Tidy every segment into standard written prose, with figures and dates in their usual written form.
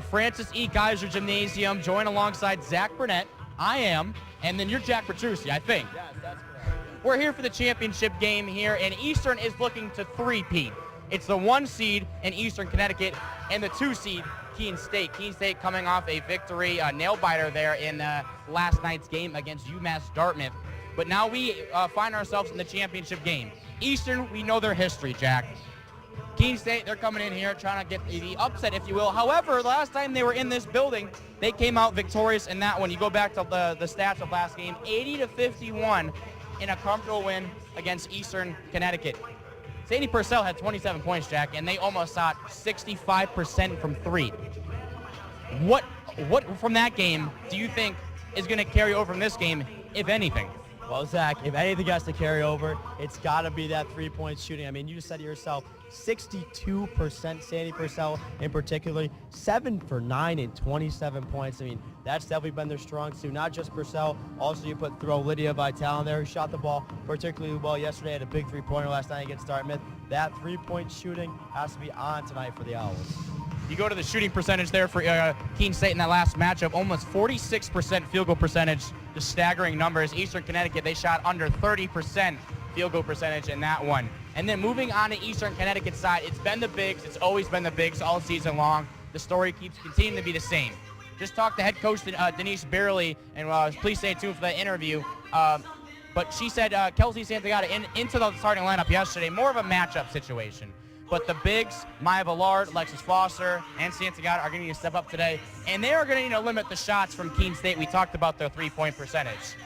The Francis E. Geyser Gymnasium, join alongside Zach Burnett. I am, and then you're Jack Petrucci, I think. Yes, that's correct. We're here for the championship game here, and Eastern is looking to three-peat. It's the 1 seed in Eastern Connecticut and the 2 seed Keene State. Keene State coming off a victory, a nail-biter there in last night's game against UMass Dartmouth. But now we find ourselves in the championship game. Eastern, we know their history, Jack. Keene State, they're coming in here trying to get the upset, if you will. However, last time they were in this building, they came out victorious in that one. You go back to the stats of last game, 80-51 in a comfortable win against Eastern Connecticut. St. Purcell had 27 points, Jack, and they almost shot 65% from 3. What from that game do you think is going to carry over from this game, if anything? Well, Zach, if anything has to carry over, it's got to be that three-point shooting. I mean, you just said it yourself, 62% Sandy Purcell in particular, 7 for 9 and 27 points. I mean, that's definitely been their strong suit. Not just Purcell, also you throw Lydia Vitale in there, who shot the ball particularly well yesterday, had a big three-pointer last night against Dartmouth. That three-point shooting has to be on tonight for the Owls. You go to the shooting percentage there for Keene State in that last matchup, almost 46% field goal percentage, just staggering numbers. Eastern Connecticut, they shot under 30% field goal percentage in that one. And then moving on to Eastern Connecticut side, it's been the bigs. It's always been the bigs all season long. The story keeps continuing to be the same. Just talked to head coach Denise Beerley, and please stay tuned for that interview. But she said Kelsey Santagata into the starting lineup yesterday, more of a matchup situation. But the bigs, Maya Villard, Alexis Foster, and Santagata are going to need to step up today. And they are going to need to limit the shots from Keene State. We talked about their three-point percentage.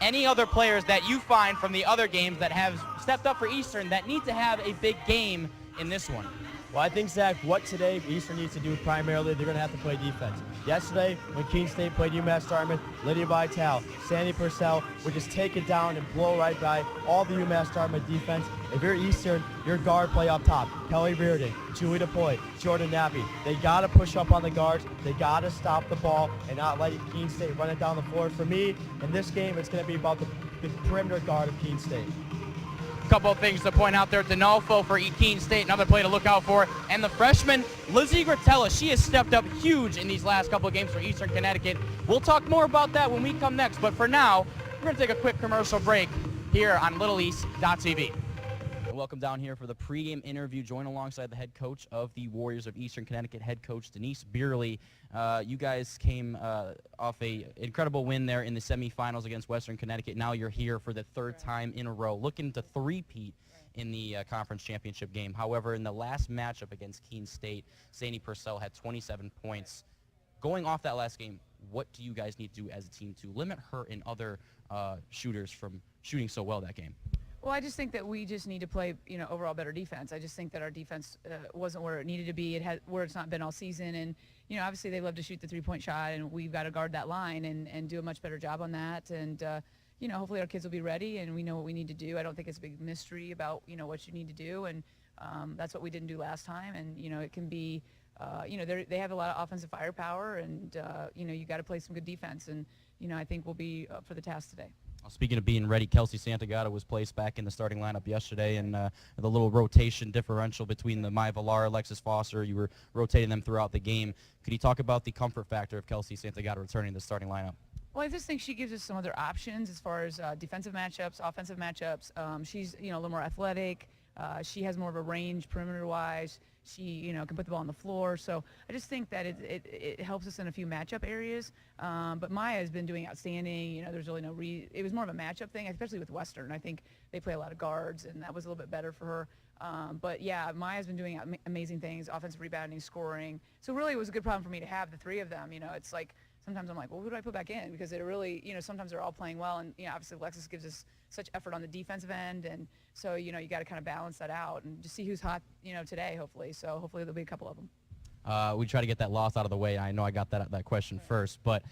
Any other players that you find from the other games that have stepped up for Eastern that need to have a big game in this one? Well, I think, Zach, what today Eastern needs to do primarily, they're going to have to play defense. Yesterday, when Keene State played UMass Dartmouth, Lydia Vitale, Sandy Purcell would just take it down and blow right by all the UMass Dartmouth defense. If you're Eastern, your guard play up top. Kelly Reardon, Julie DePoy, Jordan Nappy. They got to push up on the guards. They got to stop the ball and not let Keene State run it down the floor. For me, in this game, it's going to be about the perimeter guard of Keene State. Couple of things to point out there. Denolfo for Keene State, another play to look out for. And the freshman, Lizzie Gratella, she has stepped up huge in these last couple of games for Eastern Connecticut. We'll talk more about that when we come next. But for now, we're going to take a quick commercial break here on LittleEast.tv. Welcome down here for the pregame interview. Join alongside the head coach of the Warriors of Eastern Connecticut, head coach Denise Beerley. You guys came off a incredible win there in the semifinals against Western Connecticut. Now you're here for the third time in a row, looking to three-peat in the conference championship game. However, in the last matchup against Keene State, Sandy Purcell had 27 points. Going off that last game, what do you guys need to do as a team to limit her and other shooters from shooting so well that game? Well, I just think that we just need to play, overall better defense. I just think that our defense wasn't where it needed to be. Where it's not been all season. And, obviously they love to shoot the three-point shot, and we've got to guard that line and do a much better job on that. And, hopefully our kids will be ready and we know what we need to do. I don't think it's a big mystery about, what you need to do. And that's what we didn't do last time. And, it can be, they have a lot of offensive firepower, and, you got to play some good defense. And, I think we'll be up for the task today. Speaking of being ready, Kelsey Santagata was placed back in the starting lineup yesterday, and the little rotation differential between the Maya Villar, Alexis Foster, you were rotating them throughout the game. Could you talk about the comfort factor of Kelsey Santagata returning to the starting lineup? Well, I just think she gives us some other options as far as defensive matchups, offensive matchups. She's, a little more athletic. She has more of a range perimeter-wise. She, can put the ball on the floor. So I just think that it helps us in a few matchup areas. But Maya has been doing outstanding. There's really no it was more of a matchup thing, especially with Western. I think they play a lot of guards, and that was a little bit better for her. But, yeah, Maya's been doing amazing things, offensive rebounding, scoring. So really it was a good problem for me to have the three of them. It's like sometimes I'm like, well, who do I put back in? Because it really, sometimes they're all playing well. And, obviously Alexis gives us such effort on the defensive end. And so, you got to kind of balance that out and just see who's hot, today, hopefully. So hopefully there'll be a couple of them. We try to get that loss out of the way. I know I got that question first. But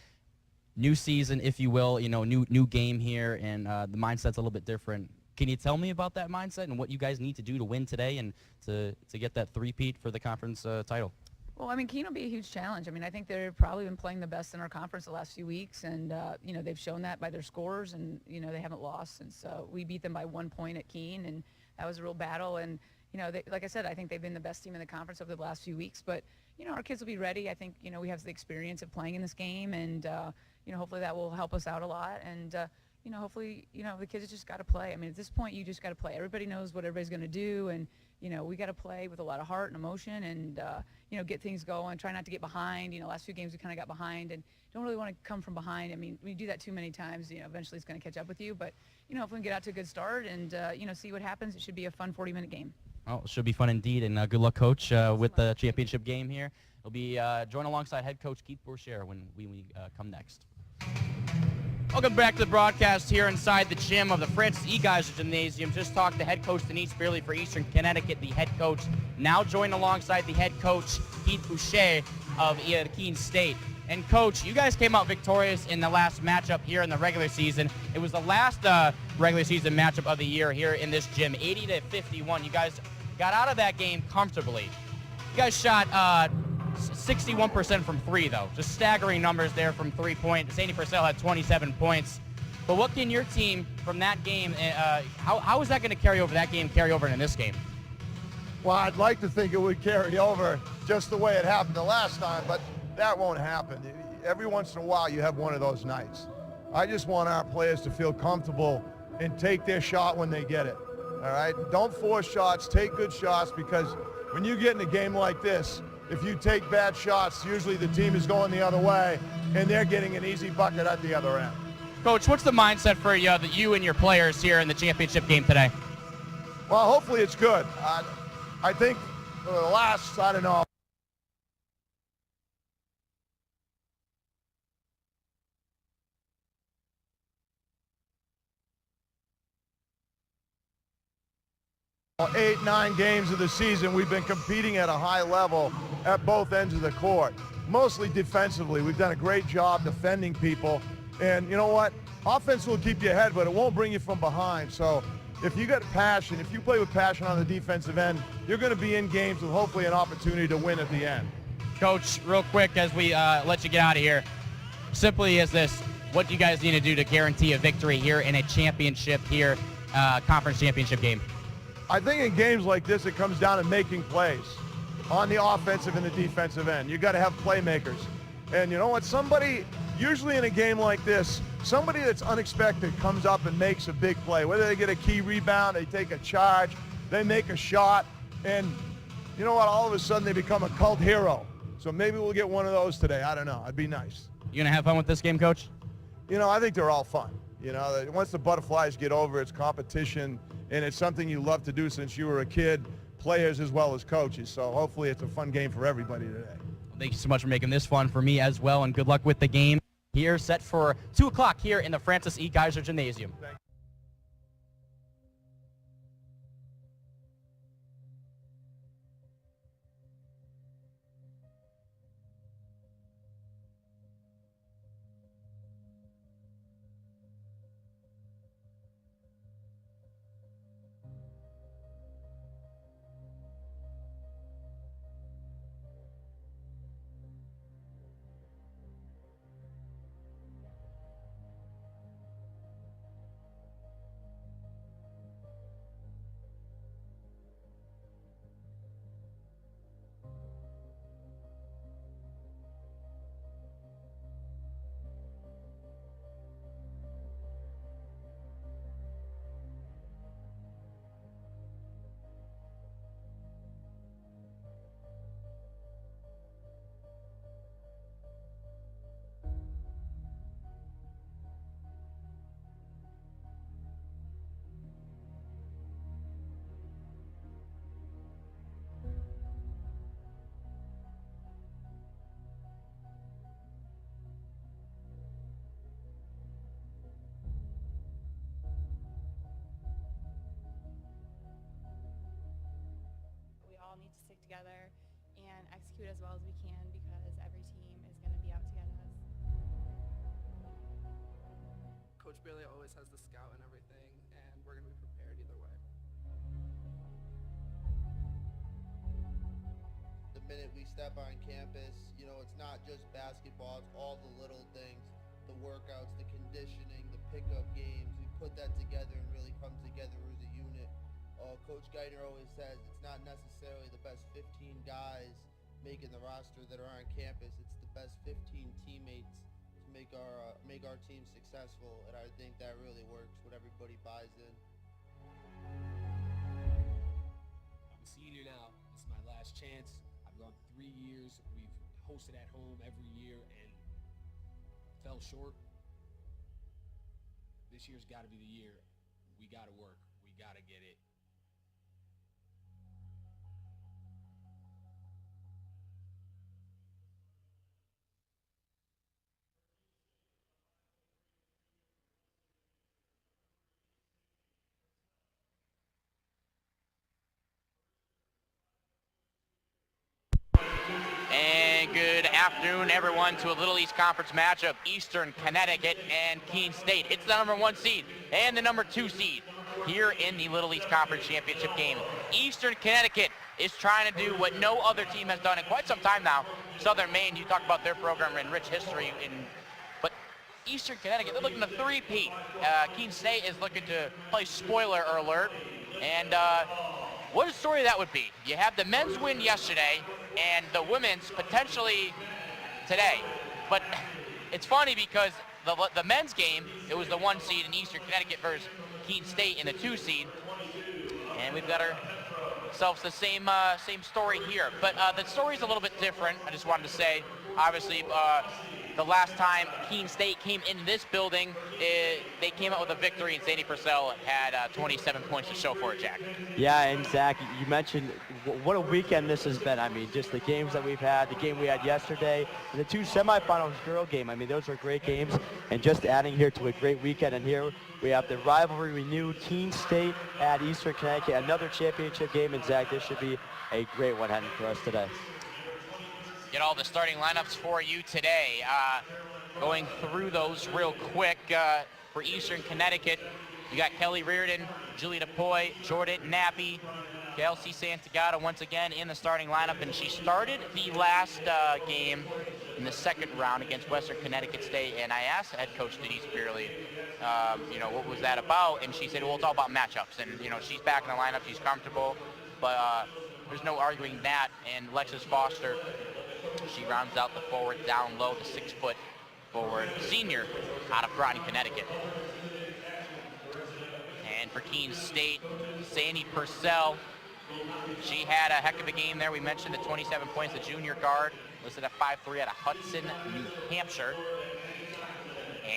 new season, if you will, new game here, and the mindset's a little bit different. Can you tell me about that mindset and what you guys need to do to win today and to get that three-peat for the conference title? Well, Keene will be a huge challenge. I think they've probably been playing the best in our conference the last few weeks, and, they've shown that by their scores, and, they haven't lost since we beat them by 1 point at Keene, and that was a real battle. And, like I said, I think they've been the best team in the conference over the last few weeks. But, our kids will be ready. I think, we have the experience of playing in this game, and, hopefully that will help us out a lot. And, hopefully, the kids just got to play. I mean, at this point, you just got to play. Everybody knows what everybody's going to do, and, we got to play with a lot of heart and emotion and, get things going. Try not to get behind. Last few games we kind of got behind and don't really want to come from behind. I mean, when you do that too many times, eventually it's going to catch up with you. But, if we can get out to a good start and, see what happens, it should be a fun 40-minute game. Well, it should be fun indeed, and good luck, Coach, with the championship game here. He'll be joined alongside head coach Keith Purcell when we come next. Welcome back to the broadcast here inside the gym of the Francis E. Geyser Gymnasium. Just talked to head coach Denise Beerley for Eastern Connecticut, the head coach, now joined alongside the head coach Keith Purcell of Keene State. And Coach, you guys came out victorious in the last matchup here in the regular season. It was the last regular season matchup of the year here in this gym, 80-51. You guys got out of that game comfortably. You guys shot 61% from three, though. Just staggering numbers there from 3-point. Sandy Purcell had 27 points. But what can your team from that game, how is that going to carry over into this game? Well, I'd like to think it would carry over just the way it happened the last time, but that won't happen. Every once in a while, you have one of those nights. I just want our players to feel comfortable and take their shot when they get it. All right? Don't force shots. Take good shots, because when you get in a game like this, if you take bad shots, usually the team is going the other way, and they're getting an easy bucket at the other end. Coach, what's the mindset for you and your players here in the championship game today? Well, hopefully it's good. I think for the last, 8-9 games of the season, we've been competing at a high level at both ends of the court, mostly defensively. We've done a great job defending people, and you know what? Offense will keep you ahead, but it won't bring you from behind. So if you got passion, if you play with passion on the defensive end, you're going to be in games with hopefully an opportunity to win at the end. Coach, real quick as we let you get out of here, simply as this, what do you guys need to do to guarantee a victory here in a championship here, conference championship game? I think in games like this, it comes down to making plays on the offensive and the defensive end. You got to have playmakers. And you know what? Usually in a game like this, somebody that's unexpected comes up and makes a big play. Whether they get a key rebound, they take a charge, they make a shot, and you know what? All of a sudden they become a cult hero. So maybe we'll get one of those today. I don't know. It'd be nice. You going to have fun with this game, Coach? I think they're all fun. Once the butterflies get over, it's competition, and it's something you love to do since you were a kid, players as well as coaches. So hopefully it's a fun game for everybody today. Well, thank you so much for making this fun for me as well, and good luck with the game here, set for 2 o'clock here in the Francis E. Geyser Gymnasium. Need to stick together and execute as well as we can, because every team is going to be out to get us. Coach Beerley always has the scout and everything, and we're going to be prepared either way. The minute we step on campus, it's not just basketball, it's all the little things, the workouts, the conditioning, the pickup games. We put that together and really come together as a unit. Coach Geithner always says it's not necessarily the best 15 guys making the roster that are on campus. It's the best 15 teammates to make our team successful, and I think that really works when everybody buys in. I'm a senior now. This is my last chance. I've gone 3 years. We've hosted at home every year and fell short. This year's got to be the year. We got to work. We got to get it. And good afternoon, everyone, to a Little East Conference matchup, Eastern Connecticut and Keene State. It's the number 1 seed and the number 2 seed here in the Little East Conference Championship game. Eastern Connecticut is trying to do what no other team has done in quite some time now. Southern Maine, you talk about their program and rich history, but Eastern Connecticut, they're looking to three-peat. Keene State is looking to play spoiler alert, and what a story that would be. You have the men's win yesterday and the women's potentially today. But it's funny because the men's game, it was the 1 seed in Eastern Connecticut versus Keene State in the 2 seed. And we've got ourselves the same story here. But the story's a little bit different. I just wanted to say, obviously, the last time Keene State came in this building, they came out with a victory, and Sandy Purcell had 27 points to show for it, Jack. Yeah, and Zach, you mentioned what a weekend this has been. I mean, just the games that we've had, the game we had yesterday, and the 2 semifinals girl game. I mean, those were great games, and just adding here to a great weekend. And here we have the rivalry renewed, Keene State at Eastern Connecticut, another championship game. And Zach, this should be a great one heading for us today. Get all the starting lineups for you today. Going through those real quick for Eastern Connecticut, you got Kelly Reardon, Julie DePoy, Jordan Nappy, Kelsey Santagata once again in the starting lineup, and she started the last game in the 2nd round against Western Connecticut State, and I asked head coach Denise Beerley, what was that about, and she said, well, it's all about matchups, and she's back in the lineup, she's comfortable, but there's no arguing that. And Lexus Foster, she rounds out the forward down low, the 6-foot forward senior out of Groton, Connecticut. And for Keene State, Sandy Purcell, she had a heck of a game there. We mentioned the 27 points, the junior guard, listed at 5'3" out of Hudson, New Hampshire.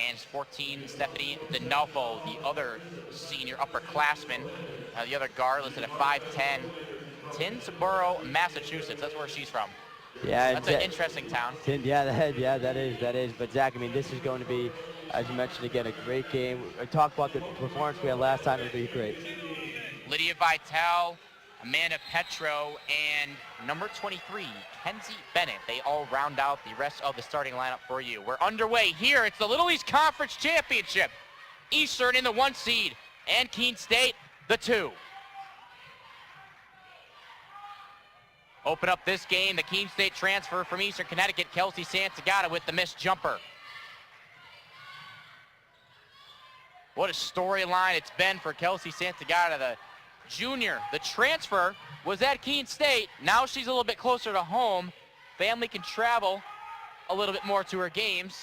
And 14, Stephanie Denolfo, the other senior upperclassman, the other guard, listed at 5'10", Tinsboro, Massachusetts. That's where she's from. Yeah, that's an interesting town. Yeah, that is. But Zach, I mean, this is going to be, as you mentioned again, a great game. Talk about the performance we had last time. It'll be great. Lydia Vitale, Amanda Petro, and number 23, Kenzie Bennett. They all round out the rest of the starting lineup for you. We're underway here. It's the Little East Conference Championship. Eastern in the 1 seed, and Keene State the 2. Open up this game, the Keene State transfer from Eastern Connecticut, Kelsey Santagata with the missed jumper. What a storyline it's been for Kelsey Santagata, the junior. The transfer was at Keene State. Now she's a little bit closer to home. Family can travel a little bit more to her games.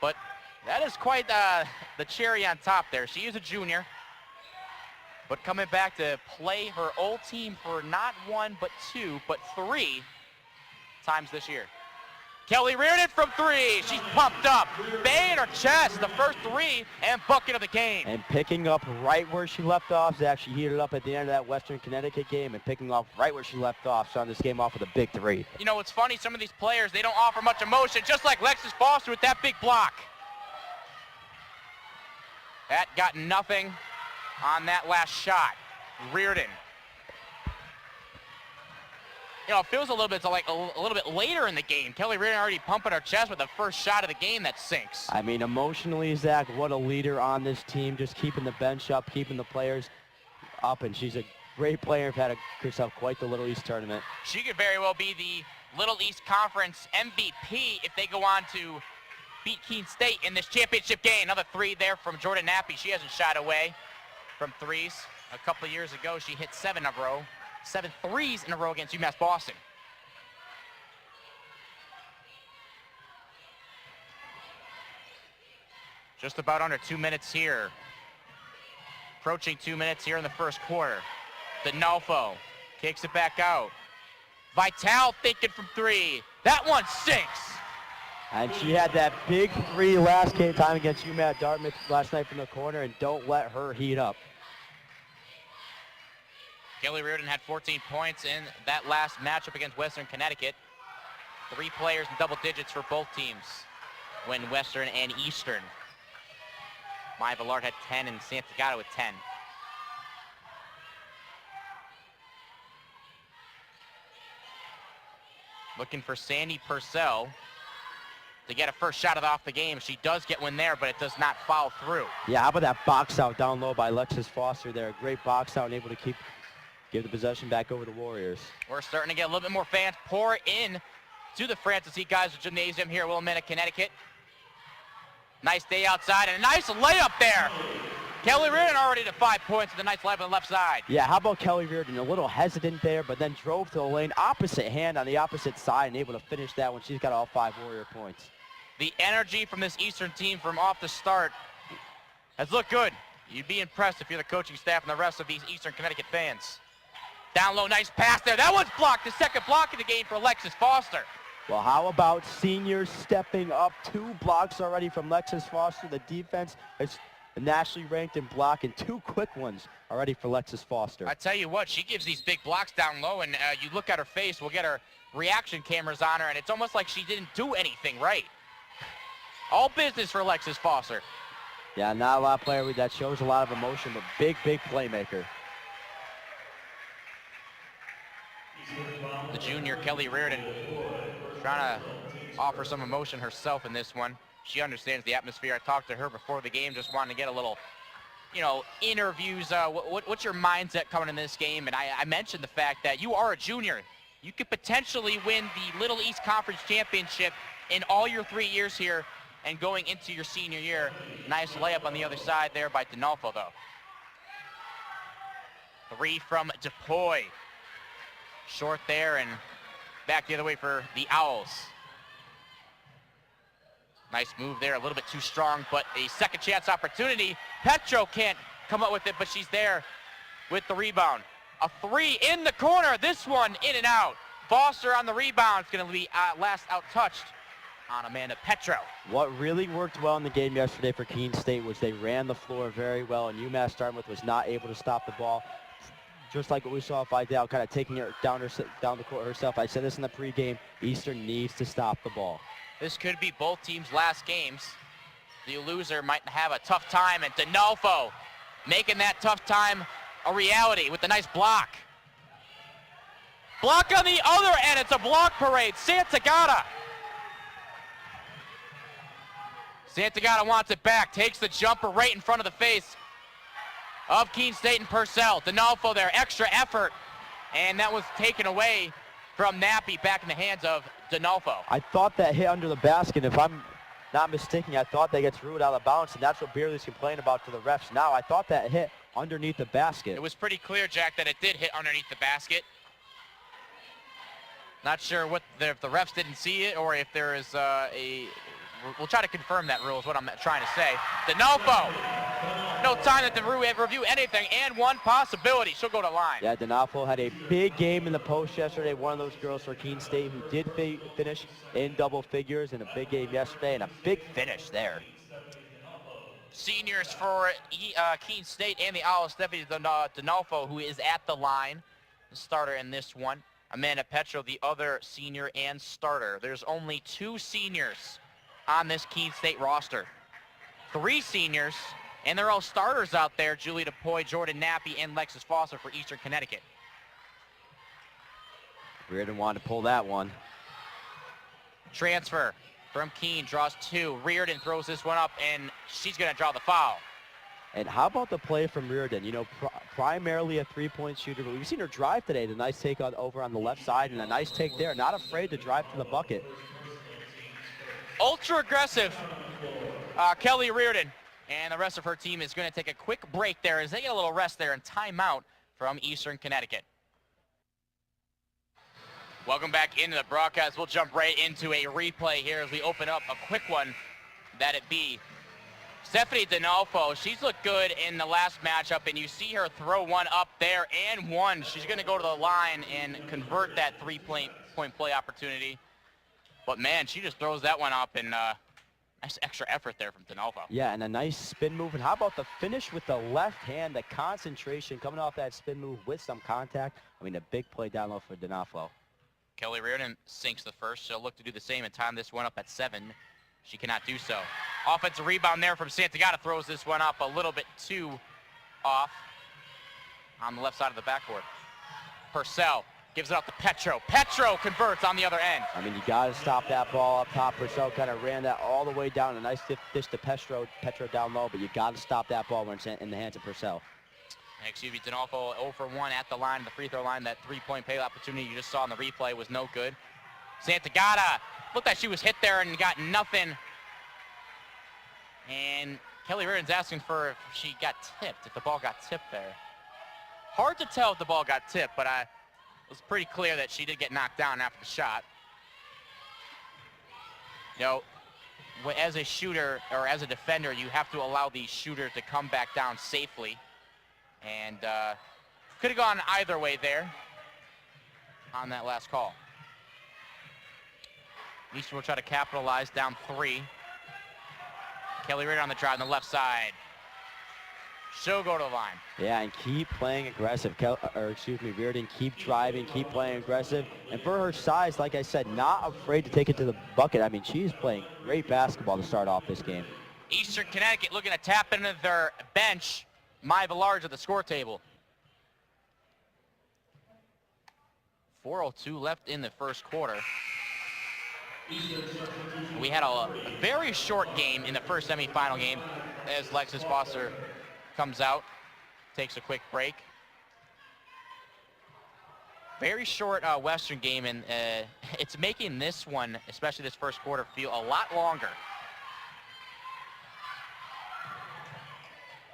But that is quite the cherry on top there. She is a junior, but coming back to play her old team for not 1, but 2, but 3 times this year. Kelly Reardon from 3. She's pumped up. Bay in her chest, the first 3, and bucket of the game. And picking up right where she left off. Zach, she heated up at the end of that Western Connecticut game and picking up right where she left off. Starting this game off with a big 3. You know, it's funny, some of these players, they don't offer much emotion, just like Lexus Foster with that big block. That got nothing on that last shot. Reardon. It feels a little bit like a little bit later in the game. Kelly Reardon already pumping her chest with the first shot of the game that sinks. I mean, emotionally, Zach, what a leader on this team, just keeping the bench up, keeping the players up, and she's a great player. Had herself quite the Little East tournament. She could very well be the Little East Conference MVP if they go on to beat Keene State in this championship game. Another 3 there from Jordan Nappy. She hasn't shied away from 3s. A couple of years ago, she hit 7 threes in a row against UMass Boston. Just about under 2 minutes here. Approaching 2 minutes here in the first quarter. D'Onofrio kicks it back out. Vitale thinking from three. That one sinks. And she had that big three last game time against UMass Dartmouth last night from the corner, and don't let her heat up. Kelly Reardon had 14 points in that last matchup against Western Connecticut. 3 players in double digits for both teams when Western and Eastern. Maya Villard had 10 and Santagata with 10. Looking for Sandy Purcell to get a first shot off the game. She does get one there, but it does not foul through. Yeah, how about that box out down low by Alexis Foster there? A great box out and able to give the possession back over the Warriors. We're starting to get a little bit more fans pour in to the Francis E. Kaiser Gymnasium here at Willamette, Connecticut. Nice day outside and a nice layup there. Kelly Reardon already to 5 points with a nice layup on the left side. Yeah, how about Kelly Reardon? A little hesitant there, but then drove to the lane, opposite hand on the opposite side, and able to finish that when she's got all 5 Warrior points. The energy from this Eastern team from off the start has looked good. You'd be impressed if you're the coaching staff and the rest of these Eastern Connecticut fans. Down low, nice pass there. That one's blocked. The second block of the game for Alexis Foster. Well, how about seniors stepping up? 2 blocks already from Alexis Foster. The defense is nationally ranked in block, and 2 quick ones already for Alexis Foster. I tell you what, she gives these big blocks down low, and you look at her face, we'll get her reaction cameras on her, and it's almost like she didn't do anything right. All business for Alexis Foster. Yeah, not a lot of player that shows a lot of emotion, but big playmaker. The junior, Kelly Reardon, trying to offer some emotion herself in this one. She understands the atmosphere. I talked to her before the game, just wanted to get a little, interviews. What's your mindset coming in this game? And I mentioned the fact that you are a junior. You could potentially win the Little East Conference Championship in all your 3 years here and going into your senior year. Nice layup on the other side there by D'Onofrio, though. 3 from DePoy. Short there and back the other way for the Owls. Nice move there, a little bit too strong, but a second chance opportunity. Petro can't come up with it, but she's there with the rebound. A 3 in the corner, this one in and out. Foster on the rebound, it's gonna be last out touched on Amanda Petro. What really worked well in the game yesterday for Keene State was they ran the floor very well, and UMass Dartmouth was not able to stop the ball. Just like what we saw Vidal kind of taking her down the court herself. I said this in the pregame, Eastern needs to stop the ball. This could be both teams' last games. The loser might have a tough time, and D'Onofrio making that tough time a reality with the nice block. Block on the other end, it's a block parade. Santagata wants it back, takes the jumper right in front of the face of Keene State and Purcell. D'Onofrio there, extra effort, and that was taken away from Nappy, back in the hands of D'Onofrio. I thought that hit under the basket. If I'm not mistaken, I thought that gets ruled out of bounds, and that's what Beerley's complaining about to the refs now. I thought that hit underneath the basket. It was pretty clear, Jack, that it did hit underneath the basket. Not sure if the refs didn't see it or if there is we'll try to confirm that rule is what I'm trying to say. D'Onofrio, no time to review anything, and one possibility. She'll go to line. Yeah, D'Onofrio had a big game in the post yesterday. One of those girls for Keene State who did finish in double figures in a big game yesterday, and a big finish there. Seniors for Keene State and the Owls, Stephanie D'Onofrio, who is at the line, the starter in this one. Amanda Petro, the other senior and starter. There's only 2 seniors on this Keene State roster. 3 seniors, and they're all starters out there. Julie DePoy, Jordan Nappy, and Alexis Foster for Eastern Connecticut. Reardon wanted to pull that one. Transfer from Keene, draws 2. Reardon throws this one up, and she's going to draw the foul. And how about the play from Reardon? Primarily a 3-point shooter, but we've seen her drive today. The nice take over on the left side, and a nice take there. Not afraid to drive to the bucket. Ultra aggressive, Kelly Reardon, and the rest of her team is going to take a quick break there as they get a little rest there and timeout from Eastern Connecticut. Welcome back into the broadcast. We'll jump right into a replay here as we open up a quick one, that it be Stephanie D'Onofrio, she's looked good in the last matchup, and you see her throw one up there and one. She's going to go to the line and convert that three-point play opportunity. But, man, she just throws that one up, and nice extra effort there from D'Onofrio. Yeah, and a nice spin move. And how about the finish with the left hand, the concentration coming off that spin move with some contact. I mean, a big play down low for D'Onofrio. Kelly Reardon sinks the first. She'll look to do the same and time this one up at 7. She cannot do so. Offensive rebound there from Santagata, throws this one up a little bit too off on the left side of the backboard. Purcell gives it up to Petro. Petro converts on the other end. I mean, you got to stop that ball up top. Purcell kind of ran that all the way down. A nice dish to Petro down low, but you got to stop that ball when it's in the hands of Purcell. Excuse me, D'Onofrio 0 for 1 at the line, the free throw line. That three-point pay opportunity you just saw in the replay was no good. Santagata looked like she was hit there and got nothing. And Kelly Reardon's asking for if she got tipped, if the ball got tipped there. Hard to tell if the ball got tipped, but it was pretty clear that she did get knocked down after the shot. You know, as a shooter or as a defender, you have to allow the shooter to come back down safely. And could have gone either way there on that last call. Eastern will try to capitalize down 3. Kelly Reardon on the drive on the left side. She'll go to the line. Yeah, and keep playing aggressive. Reardon, keep driving, keep playing aggressive. And for her size, like I said, not afraid to take it to the bucket. I mean, she's playing great basketball to start off this game. Eastern Connecticut looking to tap into their bench. My Villarge at the score table. 4:02 left in the first quarter. We had a very short game in the first semifinal game as Lexus Foster comes out, takes a quick break. Very short Western game, and it's making this one, especially this first quarter, feel a lot longer.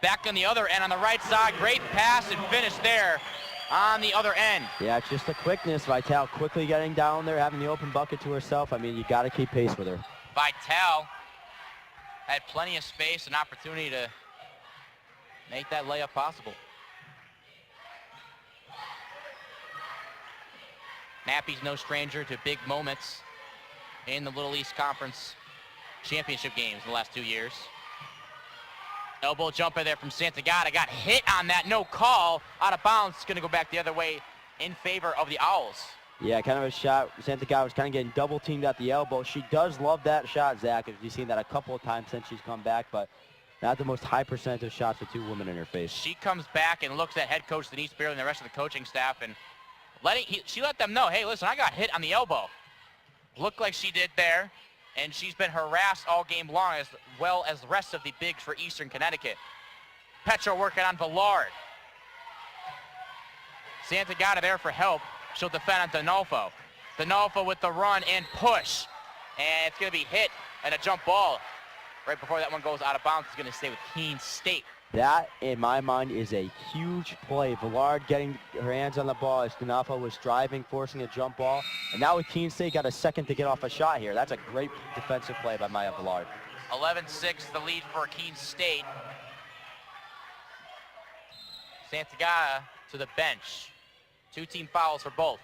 Back on the other end on the right side, great pass and finish there on the other end. Yeah, it's just the quickness. Vital quickly getting down there, having the open bucket to herself. I mean, you got to keep pace with her. Vital had plenty of space and opportunity to make that layup possible. Nappy's no stranger to big moments in the Little East Conference championship games in the last 2 years. Elbow jumper there from Santagata. Got hit on that. No call. Out of bounds. It's going to go back the other way in favor of the Owls. Yeah, kind of a shot. Santagata was kind of getting double teamed at the elbow. She does love that shot, Zach. You've seen that a couple of times since she's come back, but not the most high percentage of shots with 2 women in her face. She comes back and looks at head coach Denise Beerley and the rest of the coaching staff, and she let them know, hey, listen, I got hit on the elbow. Looked like she did there. And she's been harassed all game long, as well as the rest of the bigs for Eastern Connecticut. Petro working on Villard. Santagata there for help. She'll defend on D'Onofrio. D'Onofrio with the run and push. And it's going to be hit and a jump ball. Right before that one goes out of bounds, it's going to stay with Keene State. That, in my mind, is a huge play. Villard getting her hands on the ball as D'Onofrio was driving, forcing a jump ball. And now with Keene State got a second to get off a shot here. That's a great defensive play by Maya Villard. 11-6, the lead for Keene State. Santagata to the bench. 2 team fouls for both.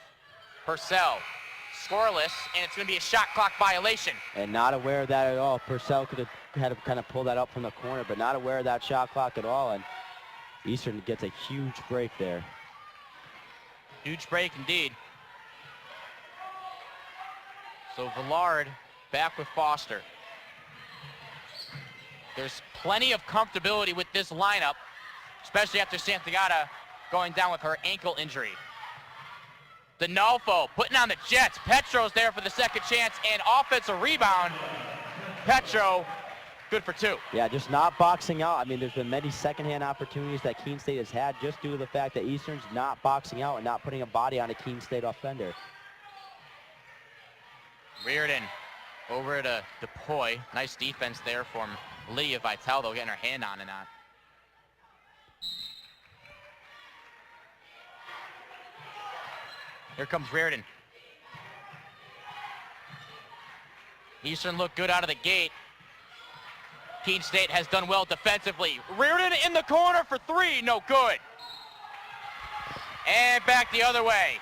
Purcell, scoreless, and it's going to be a shot clock violation. And not aware of that at all. Purcell could have had to kind of pull that up from the corner, but not aware of that shot clock at all. And Eastern gets a huge break there. Huge break indeed. So Villard back with Foster. There's plenty of comfortability with this lineup, especially after Santagata going down with her ankle injury. D'Onofrio putting on the Jets. Petro's there for the second chance and offensive rebound. Petro good for 2. Yeah, just not boxing out. I mean, there's been many second-hand opportunities that Keene State has had just due to the fact that Eastern's not boxing out and not putting a body on a Keene State offender. Reardon over to DePoy. Nice defense there from Lydia Vital, though, getting her hand on and on. Here comes Reardon. Eastern looked good out of the gate. Keene State has done well defensively. Reardon in the corner for three, no good. And back the other way.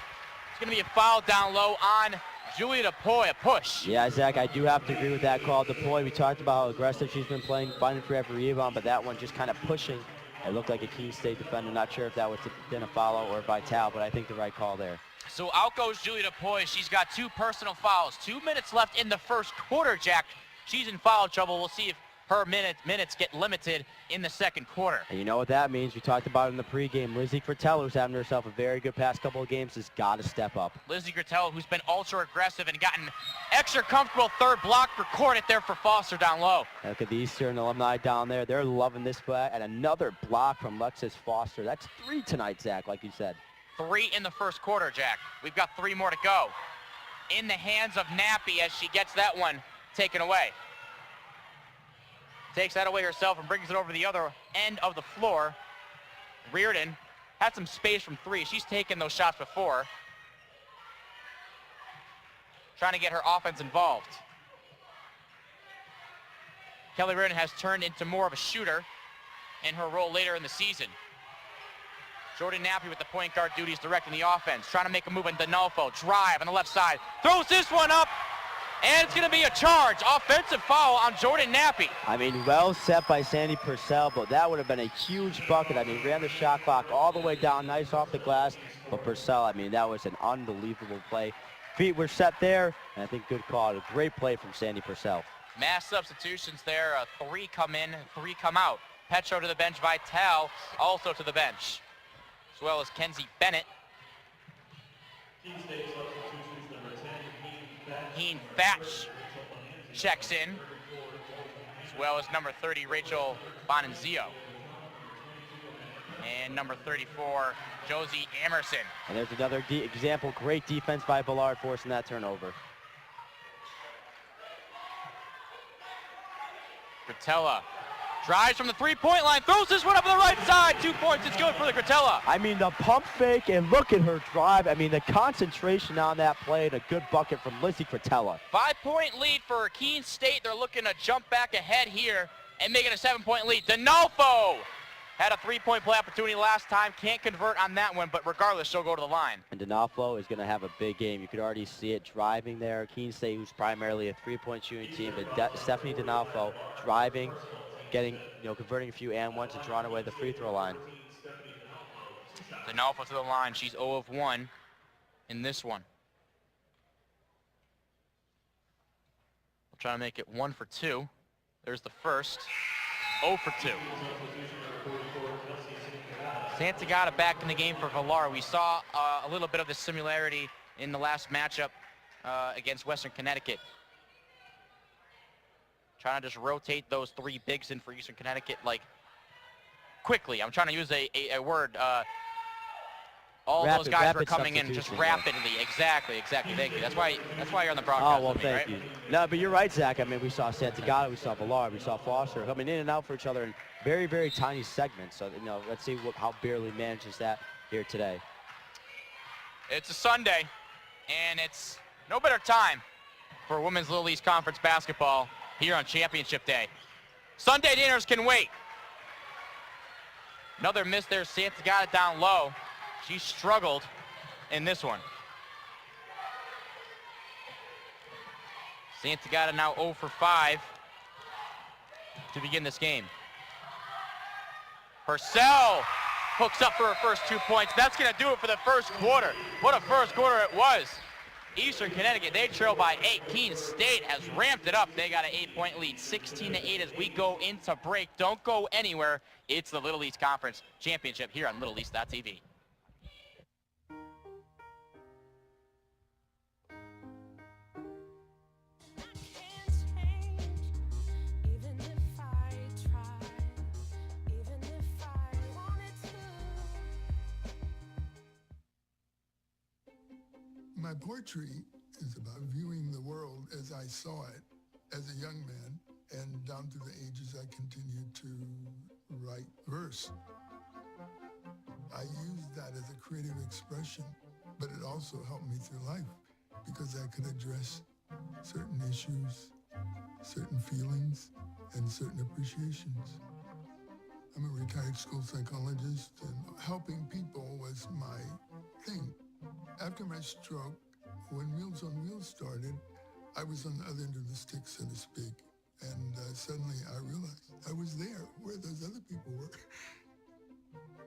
It's going to be a foul down low on Julia DePoy, a push. Yeah, Zach, I do have to agree with that call. DePoy, we talked about how aggressive she's been playing, fighting for every rebound, but that one just kind of pushing. It looked like a Keene State defender. Not sure if that was been a foul or Vital, but I think the right call there. So out goes Julia DePoy. She's got 2 personal fouls. 2 minutes left in the first quarter, Jack. She's in foul trouble. We'll see if her minutes get limited in the second quarter. And you know what that means. We talked about it in the pregame. Lizzie Purcell, who's having herself a very good past couple of games, has got to step up. Lizzie Grattel, who's been ultra aggressive and gotten extra comfortable third block, record it there for Foster down low. Look at the Eastern alumni down there. They're loving this play. And another block from Lexus Foster. That's 3 tonight, Zach, like you said. 3 in the first quarter, Jack. We've got 3 more to go. In the hands of Nappy as she gets that one taken away. Takes that away herself and brings it over the other end of the floor. Reardon had some space from 3. She's taken those shots before. Trying to get her offense involved. Kelly Reardon has turned into more of a shooter in her role later in the season. Jordan Nappy with the point guard duties directing the offense. Trying to make a move on Donalfo. Drive on the left side. Throws this one up. And it's going to be a charge. Offensive foul on Jordan Nappy. I mean, well set by Sandy Purcell, but that would have been a huge bucket. I mean, ran the shot clock all the way down, nice off the glass. But Purcell, I mean, that was an unbelievable play. Feet were set there, and I think good call. A great play from Sandy Purcell. Mass substitutions there. 3 come in, 3 come out. Petro to the bench. Vital also to the bench, as well as Kenzie Bennett. Keene Thatch checks in, as well as number 30, Rachel Bonanzio. And number 34, Josie Emerson. And there's another example, great defense by Ballard forcing that turnover. Gratella drives from the 3-point line, throws this one up on the right side. 2 points, it's good for the Gratella. I mean, the pump fake and look at her drive. I mean, the concentration on that play and a good bucket from Lizzie Gratella. 5-point lead for Keene State. They're looking to jump back ahead here and make it a 7-point lead. Donalfo had a 3-point play opportunity last time. Can't convert on that one, but regardless, she'll go to the line. And Donalfo is going to have a big game. You could already see it driving there. Keene State, who's primarily a 3-point shooting team, but Stephanie Donalfo driving, getting, converting a few and ones and drawing away the free throw line. Donalfo to the line. She's 0 of 1 in this one. We'll try to make it 1 for 2. There's the first. 0 for 2. Santagata back in the game for Villar. We saw a little bit of the similarity in the last matchup against Western Connecticut. Trying to just rotate those 3 bigs in for Eastern Connecticut, like, quickly. I'm trying to use a word. All those guys were coming in just rapidly. Exactly. Thank you. That's why you're on the broadcast. Oh, well, with me, thank right? you. No, but you're right, Zach. I mean, we saw Santagata, we saw Villar, we saw Foster coming in and out for each other in very, very tiny segments. So, let's see how Beerley manages that here today. It's a Sunday, and it's no better time for Women's Little East Conference basketball here on Championship Day. Sunday dinners can wait. Another miss there. Santagata down low. She struggled in this one. Santagata now 0 for 5 to begin this game. Purcell hooks up for her first 2 points. That's going to do it for the first quarter. What a first quarter it was. Eastern Connecticut, they trail by 8. Keene State has ramped it up. They got an 8-point lead, 16-8 as we go into break. Don't go anywhere. It's the Little East Conference Championship here on LittleEast.tv. My poetry is about viewing the world as I saw it as a young man, and down through the ages I continued to write verse. I used that as a creative expression, but it also helped me through life because I could address certain issues, certain feelings, and certain appreciations. I'm a retired school psychologist, and helping people was my thing. After my stroke, when Meals on Wheels started, I was on the other end of the stick, so to speak. And suddenly I realized I was there where those other people were.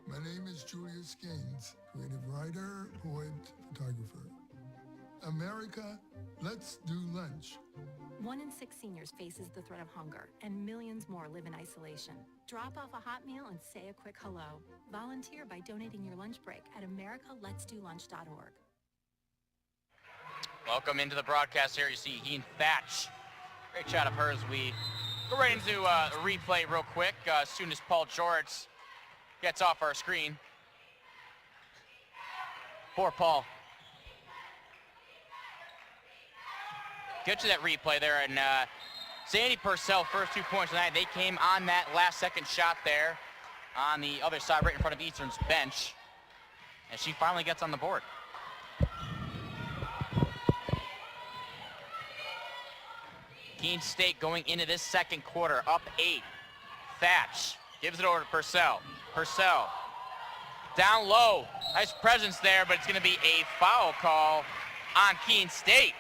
My name is Julius Gaines, creative writer, poet, photographer. America, let's do lunch. 1 in 6 seniors faces the threat of hunger, and millions more live in isolation. Drop off a hot meal and say a quick hello. Volunteer by donating your lunch break at americaletsdolunch.org. Welcome into the broadcast here. You see Keene Thatch. Great shot of hers. We go right into a replay real quick as soon as Paul Jorts gets off our screen. Poor Paul. Get to that replay there, and Sandy Purcell, first 2 points tonight, they came on that last second shot there on the other side, right in front of Eastern's bench, and she finally gets on the board. Keene State going into this second quarter, up 8. Thatch gives it over to Purcell. Purcell down low. Nice presence there, but it's going to be a foul call on Keene State.